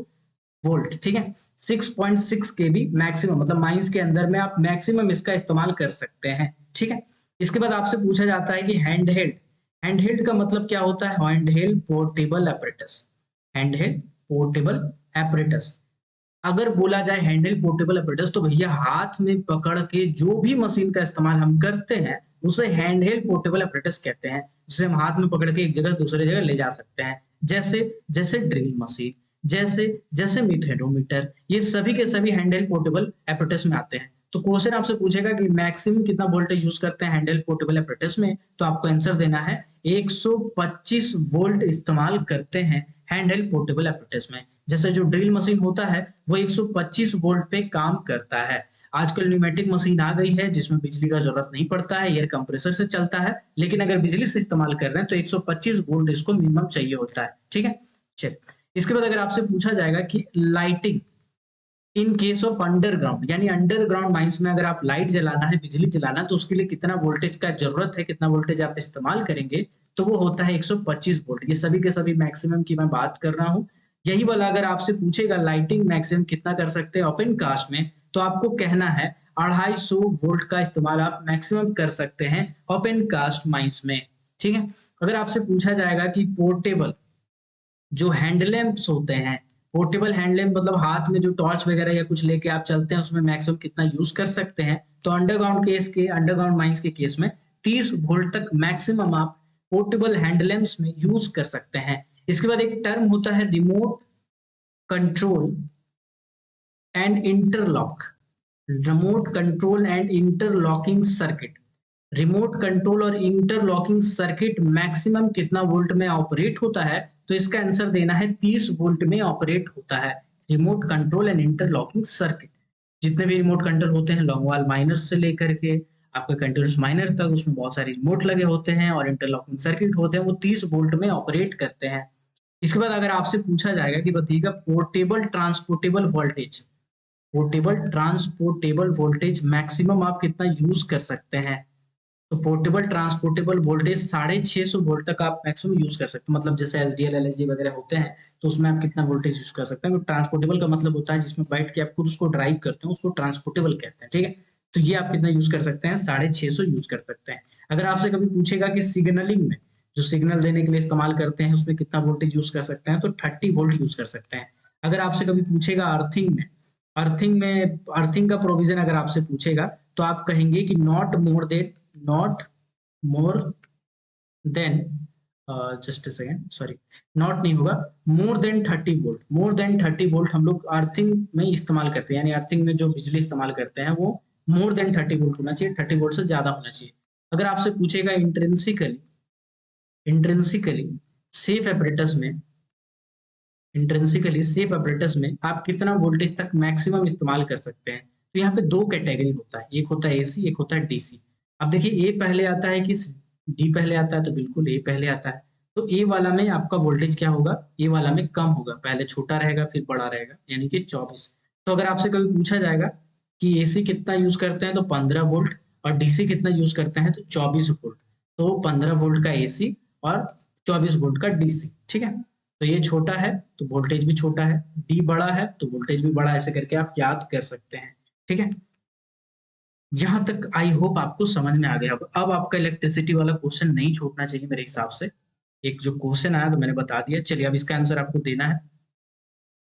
वोल्ट, ठीक है। 6.6 केवी मैक्सिमम, मतलब माइंस के अंदर में आप मैक्सिमम इसका इस्तेमाल कर सकते हैं, ठीक है। इसके बाद आपसे पूछा जाता है कि हैंडहेल्ड, हैंडहेल्ड का मतलब क्या होता है, handheld portable apparatus, handheld portable apparatus. अगर बोला जाए हैंडहेल्ड पोर्टेबल एपरेटस तो भैया हाथ में पकड़ के जो भी मशीन का इस्तेमाल हम करते हैं उसे हैंडहेल्ड पोर्टेबल एपरेटस कहते हैं, जिसे हम हाथ में पकड़ के एक जगह से दूसरी जगह ले जा सकते हैं। जैसे जैसे ड्रिल मशीन, जैसे जैसे मिथेनोमीटर, ये सभी के सभी हैंडहेल्ड पोर्टेबल एपरेटस में आते हैं। तो क्वेश्चन आपसे पूछेगा कि मैक्सिमम कितना वोल्टेज यूज करते हैं हैंडहेल्ड पोर्टेबल एपरेटस में, तो आपको आंसर देना है 125 वोल्ट इस्तेमाल करते हैं हैंडहेल्ड पोर्टेबल एपरेटस में। जैसे जो ड्रिल मशीन होता है वो 125 वोल्ट पे काम करता है। आजकल न्यूमेटिक मशीन आ गई है जिसमें बिजली का जरूरत नहीं पड़ता है, एयर कंप्रेसर से चलता है, लेकिन अगर बिजली से इस्तेमाल कर रहे हैं तो 125 वोल्ट इसको मिनिमम चाहिए होता है, ठीक है। चलिए इसके बाद अगर आपसे पूछा जाएगा कि lighting in case of underground, यानी अंडरग्राउंड माइंस में अगर आप लाइट जलाना है, बिजली जलाना है, तो उसके लिए कितना वोल्टेज का जरूरत है, कितना वोल्टेज आप इस्तेमाल करेंगे, तो वो होता है 125 वोल्ट। ये सभी के सभी मैक्सिमम की मैं बात कर रहा हूं। यही वाला अगर आपसे पूछेगा लाइटिंग मैक्सिमम कितना कर सकते हैं ओपन कास्ट में, तो आपको कहना है 250 वोल्ट का इस्तेमाल आप मैक्सिमम कर सकते हैं ओपन कास्ट माइंस में, ठीक है। अगर आपसे पूछा जाएगा कि पोर्टेबल जो हैंडलैम्प्स होते हैं, पोर्टेबल हैंडलैम्प मतलब हाथ में जो टॉर्च वगैरह या कुछ लेके आप चलते हैं, उसमें मैक्सिमम कितना यूज कर सकते हैं, तो अंडरग्राउंड माइंस के केस में 30 वोल्ट तक मैक्सिमम आप पोर्टेबल हैंडलैम्प्स में यूज कर सकते हैं। इसके बाद एक टर्म होता है remote control and interlock, remote control and interlocking circuit, remote control और इंटरलॉकिंग सर्किट मैक्सिमम कितना वोल्ट में ऑपरेट होता है? तो इसका आंसर देना है 30 वोल्ट में ऑपरेट होता है remote control and interlocking circuit. जितने भी रिमोट कंट्रोल होते हैं लॉन्ग वाल माइनर से लेकर के आपका कंटिन्यूस माइनर तक, उसमें बहुत सारे रिमोट लगे होते हैं और इंटरलॉकिंग सर्किट होते हैं, वो 30 वोल्ट में ऑपरेट करते हैं। इसके बाद अगर आपसे पूछा जाएगा कि बताइएगा portable transportable voltage, portable transportable voltage maximum आप कितना यूज कर सकते हैं? तो पोर्टेबल ट्रांसपोर्टेबल वोल्टेज 650 वोल्ट तक आप मैक्सिमम यूज कर सकते हैं। मतलब जैसे एसडीएल एलएसडी वगैरह होते हैं तो उसमें आप कितना वोल्टेज यूज कर सकते हैं। ट्रांसपोर्टेबल का मतलब होता है जिसमें बैठ के आप खुद उसको ड्राइव करते हैं, उसको ट्रांसपोर्टेबल कहते हैं, ठीक है। तो ये आप कितना यूज कर सकते हैं? 650 यूज कर सकते हैं। अगर आपसे कभी पूछेगा कि सिग्नलिंग में जो सिग्नल देने के लिए इस्तेमाल करते हैं उसमें कितना वोल्टेज यूज कर सकते हैं, तो 30 वोल्ट यूज कर सकते हैं। अगर आपसे कभी पूछेगा अर्थिंग का प्रोविजन अगर आपसे पूछेगा तो आप कहेंगे कि not more then just second, sorry, not नहीं होगा, more than 30 volt. More than 30 volt हम लोग अर्थिंग में इस्तेमाल करते हैं, यानी अर्थिंग में जो बिजली इस्तेमाल करते हैं वो मोर देन 30 वोल्ट होना चाहिए, 30 वोल्ट से ज्यादा होना चाहिए। अगर आपसे पूछेगा इंट्रिंसिकली सेफ एपरेटस में, इंट्रिंसिकली सेफ एपरेटस में आप कितना वोल्टेज तक मैक्सिमम इस्तेमाल कर सकते हैं, तो यहाँ पे दो कैटेगरी होता है, एक होता है एसी, एक होता है डीसी। अब देखिए ए पहले आता है कि डी पहले आता है, तो बिल्कुल ए पहले आता है। तो ए वाला में आपका वोल्टेज क्या होगा? ए वाला में कम होगा, पहले छोटा रहेगा फिर बड़ा रहेगा, यानी कि 24। तो अगर आपसे कभी पूछा जाएगा कि एसी कितना यूज करते हैं तो 15 वोल्ट, और डीसी कितना यूज करते हैं तो 24 वोल्ट। तो 15 वोल्ट का एसी और 24 वोल्ट का डीसी, ठीक है। तो ये छोटा है तो वोल्टेज भी छोटा है, डी बड़ा है तो वोल्टेज भी बड़ा है, ऐसे करके आप याद कर सकते हैं, ठीक है। जहां तक आई होप आपको समझ में आ गया। अब आपका इलेक्ट्रिसिटी वाला क्वेश्चन नहीं छूटना चाहिए मेरे हिसाब से। एक जो क्वेश्चन आया तो मैंने बता दिया, चलिए अब इसका आंसर आपको देना है।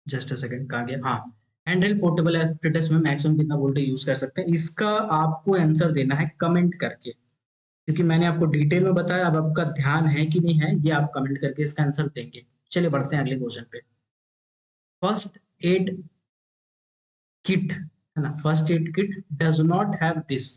जस्ट अ सेकंड, कहाँ गया? हाँ, हैंडहेल्ड पोर्टेबल एप्रेटस में मैक्सिमम कितना वोल्टेज यूज कर सकते हैं, इसका आपको आंसर देना है कमेंट करके, क्योंकि मैंने आपको डिटेल में बताया। अब आपका ध्यान है कि नहीं है ये आप कमेंट करके इसका आंसर देंगे। चलिए बढ़ते हैं अगले क्वेश्चन पे। फर्स्ट एड किट है ना, first aid kit does not have this.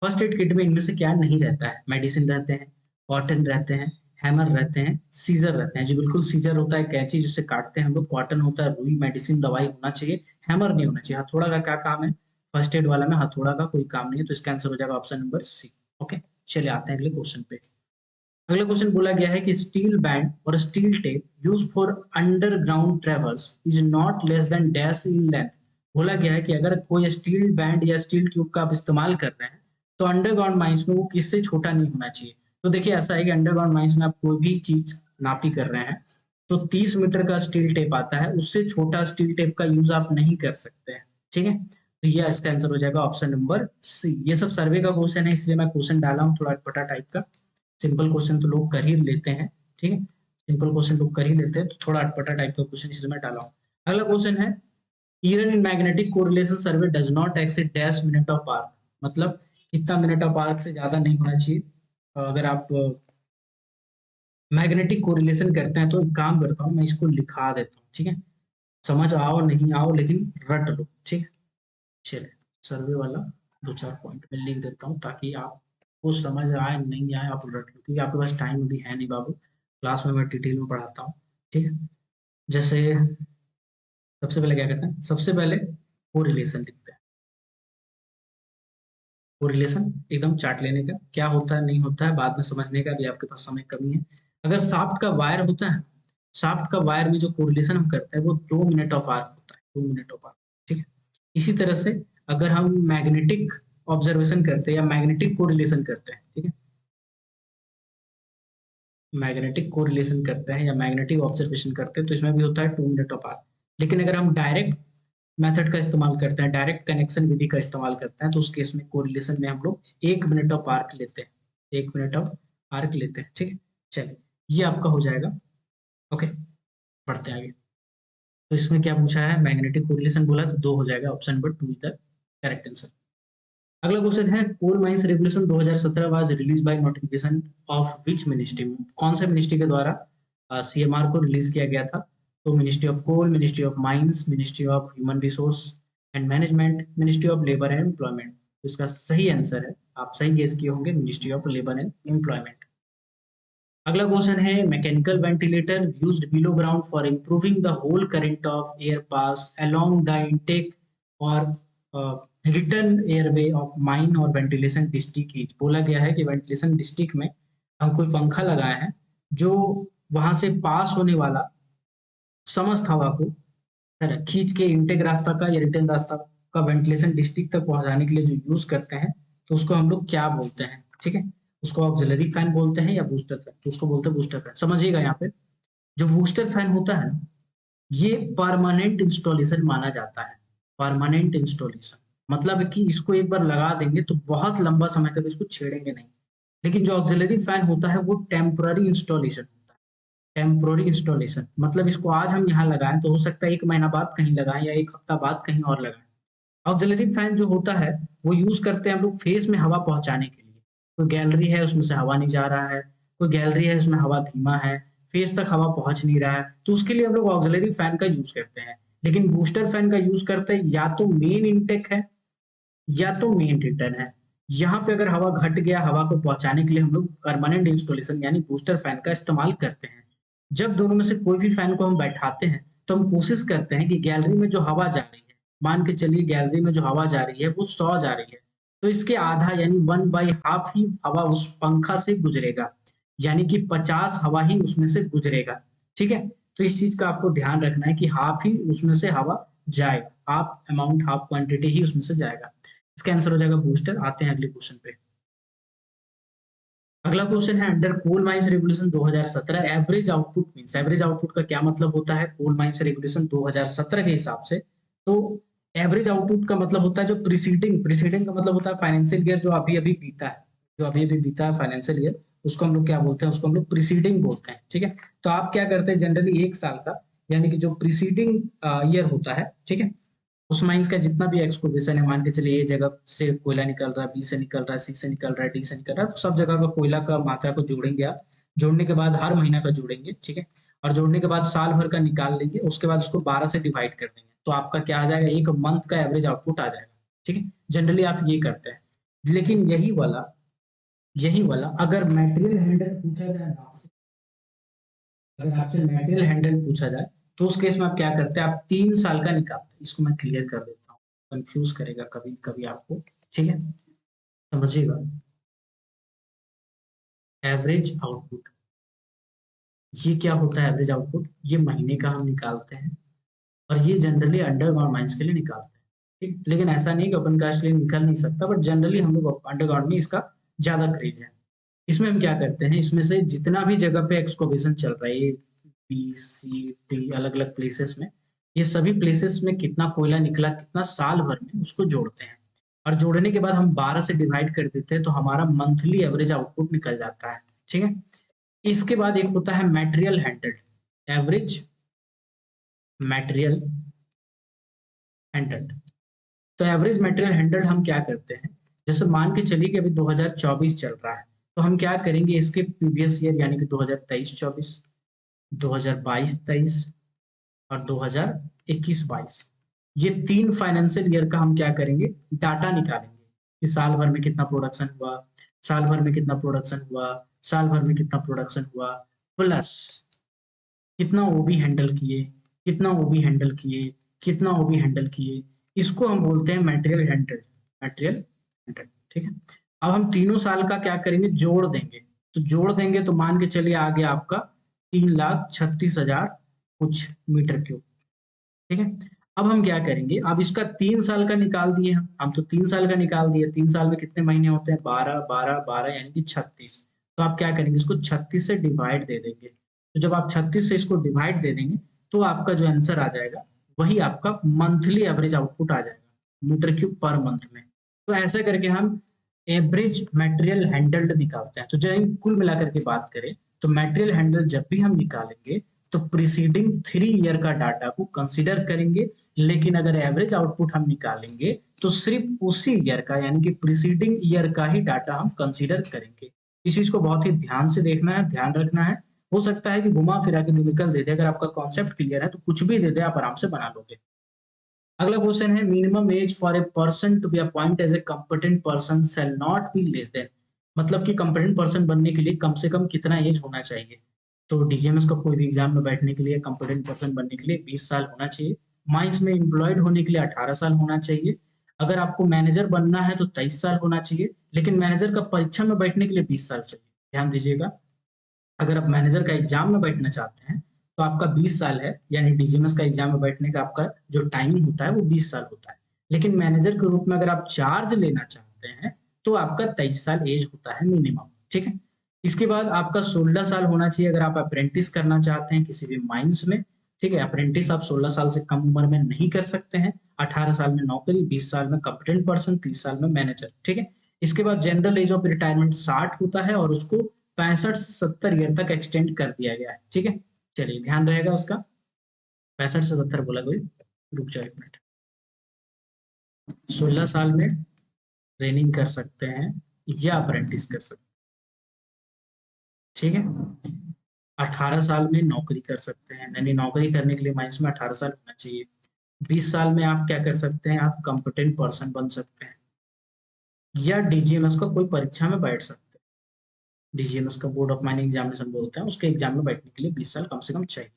First aid kit में इनमें से क्या नहीं रहता है? मेडिसिन रहते हैं, कॉटन रहते हैं, हैमर रहते हैं, सीजर रहते हैं। जो बिल्कुल सीजर होता है कैंची जिससे काटते हैं हम लोग, कॉटन होता है रुई, मेडिसिन दवाई होना चाहिए, हैमर नहीं होना चाहिए। हथौड़ा का क्या काम है? फर्स्ट एड वाला में हथौड़ा का कोई काम नहीं है, तो इसका आंसर हो जाएगा ऑप्शन नंबर सी। ओके, चलिए आते हैं अगले क्वेश्चन पे। अगला क्वेश्चन बोला गया है कि स्टील बैंड और steel tape use for underground travels is not less than dash in length. बोला गया है कि अगर कोई स्टील बैंड या स्टील ट्यूब का आप इस्तेमाल कर रहे हैं तो अंडरग्राउंड माइंस में वो किससे छोटा नहीं होना चाहिए। तो देखिए ऐसा है कि अंडरग्राउंड माइंस में आप कोई भी चीज नापी कर रहे हैं तो 30 मीटर का स्टील टेप आता है, उससे छोटा स्टील टेप का यूज आप नहीं कर सकते हैं, ठीक है। तो ये इसका आंसर हो जाएगा ऑप्शन नंबर सी। ये सब सर्वे का क्वेश्चन है इसलिए मैं क्वेश्चन डाला हूँ थोड़ा अटपटा टाइप का। सिंपल क्वेश्चन तो लोग कर ही लेते हैं, ठीक है, सिंपल क्वेश्चन लोग कर ही लेते हैं, तो थोड़ा अटपटा टाइप का क्वेश्चन इसलिए मैं डाला हूँ। अगला क्वेश्चन है error in magnetic correlation survey does not exceed dash minute of arc. मतलब कितना मिनट ऑफ आर्क से ज्यादा नहीं होना चाहिए। अगर आप मैग्नेटिक कोरिलेशन करते हैं तो एक काम करता हूँ मैं इसको लिखा देता हूँ, ठीक है, समझ आओ नहीं आओ लेकिन रट लो, ठीक है। चलिए सर्वे वाला 2-4 पॉइंट में लिख देता हूँ ताकि आपको समझ आए नहीं आए आप रट लो, क्योंकि आपके पास टाइम अभी है नहीं बाबू, क्लास में मैं डिटेल में पढ़ाता हूँ, ठीक है। जैसे सबसे पहले क्या करते हैं, सबसे पहले कोरिलेशन लिखते हैं। कोरिलेशन एकदम चार्ट लेने का, क्या होता है नहीं होता है बाद में समझने का, भी आपके पास समय कमी है। अगर शाफ्ट का वायर होता है, शाफ्ट का वायर में जो कोरिलेशन हम करते हैं वो 2 मिनट ऑफ आर्क होता है, 2 मिनट ऑफ आर्क, ठीक है। इसी तरह से अगर हम मैग्नेटिक ऑब्जर्वेशन करते हैं या मैग्नेटिक कोरिलेशन करते हैं, ठीक है, मैग्नेटिक कोरिलेशन करते हैं या मैग्नेटिक ऑब्जर्वेशन करते हैं तो इसमें भी होता है 2 मिनट ऑफ आर्क। लेकिन अगर हम डायरेक्ट मेथड का इस्तेमाल करते हैं, डायरेक्ट कनेक्शन विधि का इस्तेमाल करते हैं, तो उस केस में कोरिलेशन में हम लोग 1 मिनट ऑफ आर्क लेते हैं, 1 मिनट ऑफ आर्क लेते हैं, ठीक है। चलिए ये आपका हो जाएगा। ओके, बढ़ते हैं आगे। तो इसमें क्या पूछा है, मैग्नेटिक कोरिलेशन बोला तो 2 हो जाएगा, option number 2 is the correct answer. अगला क्वेश्चन है coal mines regulation 2017 was release by notification of which ministry. कौन से मिनिस्ट्री के द्वारा सीएमआर को रिलीज किया गया था? तो ministry of coal, ministry of mines, ministry of human resource and management, ministry of labour and employment. इसका सही आंसर है, आप सही गेस किए होंगे, ministry of labour and employment. अगला क्वेश्चन है mechanical ventilator used below ground for improving the whole current of air pass along the intake और रिटर्न एयरवे ऑफ माइन और वेंटिलेशन डिस्ट्रिक्ट। बोला गया है कि वेंटिलेशन डिस्ट्रिक्ट में हम कोई पंखा लगाए हैं जो वहां से पास होने वाला समस्त हवा को है ना खींच के इनटेक रास्ता का या रिटर्न रास्ता का वेंटिलेशन डिस्ट्रिक्ट तक पहुंचाने के लिए जो यूज करते हैं, तो उसको हम लोग क्या बोलते हैं? ठीक है, उसको ऑक्सिलरी फैन बोलते हैं या बूस्टर फैन, तो उसको बोलते हैं बूस्टर फैन। समझिएगा यहाँ पे जो बूस्टर फैन होता है ना, ये परमानेंट इंस्टॉलेशन माना जाता है। परमानेंट इंस्टॉलेशन मतलब है कि इसको एक बार लगा देंगे तो बहुत लंबा समय तक इसको छेड़ेंगे नहीं। लेकिन जो ऑक्सिलरी फैन होता है वो टेम्पररी इंस्टॉलेशन होता है। टेम्पररी इंस्टॉलेशन मतलब इसको आज हम यहाँ लगाएं तो हो सकता है 1 महीना बाद कहीं लगाएं या 1 हफ्ता बाद कहीं और लगाएं। ऑक्सिलरी फैन जो होता है वो यूज करते हैं हम लोग फेस में हवा पहुंचाने के लिए। कोई गैलरी है उसमें से हवा नहीं जा रहा है, कोई गैलरी है उसमें हवा धीमा है, फेस तक हवा पहुंच नहीं रहा है, तो उसके लिए हम लोग ऑक्सिलरी फैन का यूज करते हैं। लेकिन बूस्टर फैन का यूज करते हैं या तो मेन इनटेक है या तो मेन रिटर्न है। यहाँ पे अगर हवा घट गया, हवा को पहुंचाने के लिए हम लोग परमानेंट इंस्टॉलेशन यानी बूस्टर फैन का इस्तेमाल करते हैं। जब दोनों में से कोई भी फैन को हम बैठाते हैं तो हम कोशिश करते हैं कि गैलरी में जो हवा जा रही है, मान के चलिए गैलरी में जो हवा जा रही है वो 100 जा रही है, तो इसके आधा यानी 1/2 ही हवा उस पंखा से गुजरेगा, यानी कि 50 हवा ही उसमें से गुजरेगा। ठीक है, तो इस चीज का आपको ध्यान रखना है कि हाफ ही उसमें से हवा जाएगा, हाफ अमाउंट, हाफ क्वांटिटी ही उसमें से जाएगा। इसका आंसर हो जाएगा बूस्टर। आते हैं अगले क्वेश्चन पे। अगला क्वेश्चन है under coal mines regulation 2017 average output means, average output का क्या मतलब होता है कोल माइंस रेगुलेशन 2017 के हिसाब से? तो एवरेज आउटपुट का मतलब होता है जो प्रीसीडिंग का मतलब होता है फाइनेंशियल ईयर जो अभी अभी बीता है, जो अभी अभी बीता है फाइनेंशियल ईयर, उसको हम लोग क्या बोलते हैं? उसको हम लोग प्रीसीडिंग बोलते हैं। ठीक है, तो आप क्या करते हैं जनरली 1 साल का यानी कि जो प्रीसीडिंग ईयर होता है, ठीक है, उस माइंस का जितना भी एक्सकवेशन है, मान के चलिए ये जगह से कोयला निकल रहा है, बी से निकल रहा है, सी से निकल रहा है, डी से निकल रहा है, तो सब जगह का कोयला का मात्रा को जोड़ेंगे आप। जोड़ने के बाद हर महीना का जोड़ेंगे, ठीक है, और जोड़ने के बाद साल भर का निकाल लेंगे, उसके बाद उसको 12 से डिवाइड कर देंगे, तो आपका क्या आ जाएगा? 1 मंथ का एवरेज आउटपुट आ जाएगा। ठीक है, जनरली आप ये करते हैं। लेकिन यही वाला अगर मटेरियल हैंडल पूछा जाए ना आपसे, अगर आपसे मटेरियल हैंडल पूछा जाए तो उस केस में आप क्या करते हैं? आप 3 साल का निकालते हैं। इसको मैं क्लियर कर देता हूँ, कंफ्यूज करेगा कभी कभी आपको। ठीक है, समझिएगा। एवरेज आउटपुट ये क्या होता है? एवरेज आउटपुट ये महीने का हम निकालते हैं और ये जनरली अंडरग्राउंड माइंस के लिए निकालते हैं। ठीक, लेकिन ऐसा नहीं कि ओपन कास्ट के लिए निकल नहीं सकता, बट जनरली हम लोग अंडरग्राउंड में इसका ज्यादा क्रेज है। इसमें हम क्या करते हैं? इसमें से जितना भी जगह पे एक्सकवेशन चल रहा है, बी सी डी अलग अलग प्लेसेस में, ये सभी प्लेसेस में कितना कोयला निकला, कितना साल भर में, उसको जोड़ते हैं और जोड़ने के बाद हम 12 से डिवाइड कर देते हैं, तो हमारा मंथली एवरेज आउटपुट निकल जाता है। ठीक है, इसके बाद एक होता है material handled, average material handled. तो एवरेज मटेरियल हैंडल्ड हम क्या करते हैं? जैसे मान के चलिए कि अभी 2024 चल रहा है, तो हम क्या करेंगे? इसके प्रीवियस ईयर यानी कि 2023-24, 2022-23 और 2021-22, ये 3 फाइनेंशियल ईयर का हम क्या करेंगे? डाटा निकालेंगे कि साल भर में कितना प्रोडक्शन हुआ, साल भर में कितना प्रोडक्शन हुआ, साल भर में कितना प्रोडक्शन हुआ, प्लस कितना ओबी हैंडल किए, कितना ओबी हैंडल किए, कितना ओबी हैंडल किए। इसको हम बोलते हैं मटेरियल हैंडल, मटेरियल हैंडल। ठीक है, अब हम तीनों साल का क्या करेंगे? जोड़ देंगे। तो जोड़ देंगे तो मान के चलिए आ गया आपका 3,36,000 कुछ मीटर क्यूब। ठीक है, अब हम क्या करेंगे? अब इसका 3 साल का निकाल दिए हम तो 3 साल का निकाल दिए। 3 साल में कितने महीने होते हैं? 12 12 12 यानी कि 36। तो आप क्या करेंगे? इसको 36 से डिवाइड दे देंगे। तो जब आप 36 से इसको डिवाइड दे देंगे तो आपका जो आंसर आ जाएगा वही आपका मंथली एवरेज आउटपुट आ जाएगा मीटर क्यूब पर मंथ में। तो ऐसा करके हम एवरेज मटेरियल हैंडल्ड निकालते हैं। तो जब कुल मिलाकर के बात करें तो मटेरियल हैंडल जब भी हम निकालेंगे तो प्रीसीडिंग 3 ईयर का डाटा को कंसीडर करेंगे, लेकिन अगर एवरेज आउटपुट हम निकालेंगे तो सिर्फ उसी ईयर का यानी कि प्रीसीडिंग ईयर का ही डाटा हम कंसीडर करेंगे। इस चीज को बहुत ही ध्यान से देखना है, ध्यान रखना है हो सकता है कि घुमा फिरा के न्यूमेरिकल दे दे, अगर आपका कॉन्सेप्ट क्लियर है तो कुछ भी दे दे आप आराम से बना लोगे। अगला क्वेश्चन है minimum age for a person to be appoint as a competent person shall not be less than, मतलब कि कॉम्पिटेंट पर्सन बनने के लिए कम से कम कितना एज होना चाहिए। तो डीजीएमएस का कोई भी एग्जाम में बैठने के लिए कॉम्पिटेंट पर्सन बनने के लिए 20 साल होना चाहिए। माइंस में एम्प्लॉयड होने के लिए 18 साल होना चाहिए। अगर आपको मैनेजर बनना है तो 23 साल होना चाहिए, लेकिन मैनेजर का परीक्षा में बैठने के लिए 20 साल चाहिए। ध्यान दीजिएगा, अगर आप मैनेजर का एग्जाम में बैठना चाहते हैं तो आपका 20 साल है, यानी डीजीएमएस का एग्जाम में बैठने का आपका जो टाइमिंग होता है वो 20 साल होता है। लेकिन मैनेजर के रूप में अगर आप चार्ज लेना चाहते हैं तो आपका 23 साल एज होता है मिनिमम। ठीक है, इसके बाद आपका 16 साल होना चाहिए अगर आप अप्रेंटिस करना चाहते हैं किसी भी माइंस में। ठीक है, अप्रेंटिस आप 16 साल से कम उम्र में नहीं कर सकते हैं। 18 साल में नौकरी, 20 साल में कॉम्पिटेंट पर्सन, 30 साल में मैनेजर। ठीक है, इसके बाद जनरल एज ऑफ रिटायरमेंट 60 होता है और उसको 65 से 70 ईयर तक एक्सटेंड कर दिया गया है। ठीक है, चलिए ध्यान रहेगा उसका। 65 से 70 बोला कोई, रुक जाओ एक मिनट। 16 साल में ट्रेनिंग कर सकते हैं या अप्रेंटिस कर सकते हैं। ठीक है, 18 साल में नौकरी कर सकते हैं, यानी नौकरी करने के लिए माइंस में 18 साल होना चाहिए। 20 साल में आप क्या कर सकते हैं, आप कॉम्पिटेंट पर्सन बन सकते हैं या डीजीएमएस का कोई परीक्षा में बैठ सकते हैं। डीजीएमएस का बोर्ड ऑफ माइनिंग एग्जामिनेशन बोलते हैं, उसके एग्जाम में बैठने के लिए 20 साल कम से कम चाहिए।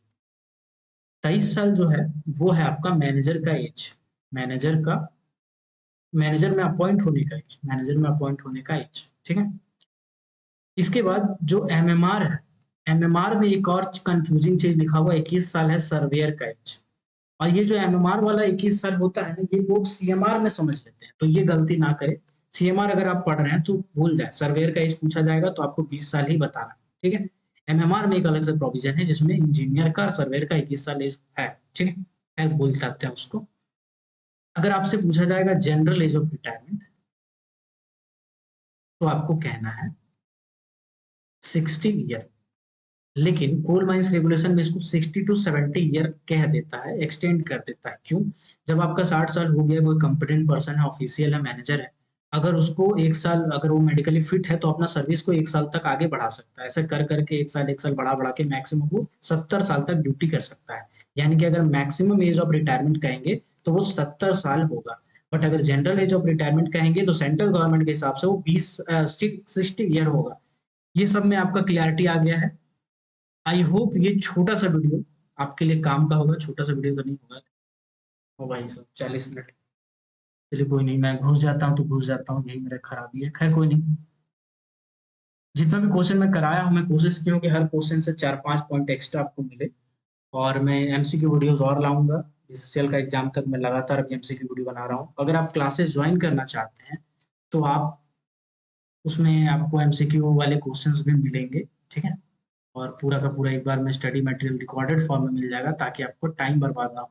23 साल जो है वो है आपका मैनेजर का एज, मैनेजर का मैनेजर में अपॉइंट होने का एज, मैनेजर में अपॉइंट होने का एज। ठीक है, इसके बाद जो एमएमआर है, एमएमआर में एक और कंफ्यूजिंग चीज लिखा हुआ 21 साल है सर्वेयर का एज। और ये जो एमएमआर वाला 21 साल होता है ना, ये लोग सीएमआर में समझ लेते हैं, तो ये गलती ना करें। सीएमआर अगर आप पढ़ रहे हैं तो भूल जाए, सर्वेयर का एज पूछा जाएगा तो आपको 20 साल ही बताना। ठीक है, एमएमआर में एक अलग से प्रोविजन है जिसमें इंजीनियर का और सर्वेयर का 21 साल एज है। ठीक है, बोल जाते हैं उसको। अगर आपसे पूछा जाएगा जनरल एज ऑफ रिटायरमेंट तो आपको कहना है 60 ईयर, लेकिन कोल माइंस रेगुलेशन में इसको 60 टू 70 ईयर कह देता है, एक्सटेंड कर देता है। क्यों? जब आपका 60 साल हो गया, कोई कंपिटेंट पर्सन है, ऑफिशियल है, मैनेजर है, अगर उसको एक साल, अगर वो मेडिकली फिट है तो अपना सर्विस को एक साल तक आगे बढ़ा सकता है। ऐसा कर करके एक साल बढ़ा बढ़ा के मैक्सिमम वो 70 साल तक ड्यूटी कर सकता है। यानी कि अगर मैक्सिमम एज ऑफ रिटायरमेंट कहेंगे तो वो 70 साल होगा। बट अगर जनरल एज ऑफ रिटायरमेंट कहेंगे तो सेंट्रल गवर्नमेंट के हिसाब से वो 60 ईयर होगा। ये सब में आपका क्लियरिटी आ गया है। आई होप ये छोटा सा वीडियो आपके लिए काम का होगा। छोटा सा वीडियो तो नहीं होगा, ओ भाई साहब 40 मिनट। चलिए कोई नहीं, मैं घुस जाता हूँ तो घुस जाता हूँ, यही मेरा खराबी है। खैर कोई नहीं, जितना भी क्वेश्चन मैं कराया हूँ मैं कोशिश की हूँ कि हर क्वेश्चन से 4-5 पॉइंट एक्स्ट्रा आपको मिले। और मैं एमसीक्यू वीडियोस और लाऊंगा। बीसीसीएल का एग्जाम तक मैं लगातार अभी एमसीक्यू वीडियो बना रहा हूँ। अगर आप क्लासेस ज्वाइन करना चाहते हैं तो आप उसमें आपको एमसीक्यू वाले क्वेश्चंस भी मिलेंगे। ठीक है, और पूरा का पूरा एक बार में स्टडी मटेरियल रिकॉर्डेड फॉर्म में मिल जाएगा ताकि आपको टाइम बर्बाद ना हो।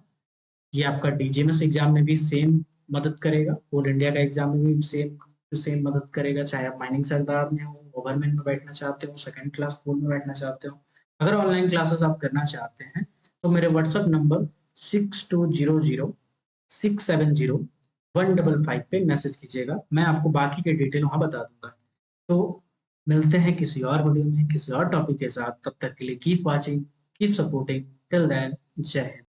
ये आपका डीजीएमएस एग्जाम में भी सेम मदद करेगा, ऑल इंडिया का एग्जाम में भी सेम टू सेम मदद करेगा। चाहे आप माइनिंग सरदार में हो, गवर्नमेंट में बैठना चाहते हो, सेकंड क्लास फोन में बैठना चाहते हो। अगर ऑनलाइन क्लासेस आप करना चाहते हैं तो मेरे व्हाट्सएप नंबर 6200670155 पे मैसेज कीजिएगा, मैं आपको बाकी के डिटेल वहां बता दूंगा। तो मिलते हैं किसी और वीडियो में किसी और टॉपिक के साथ। तब तक के लिए keep watching, keep supporting, till then जय हिंद।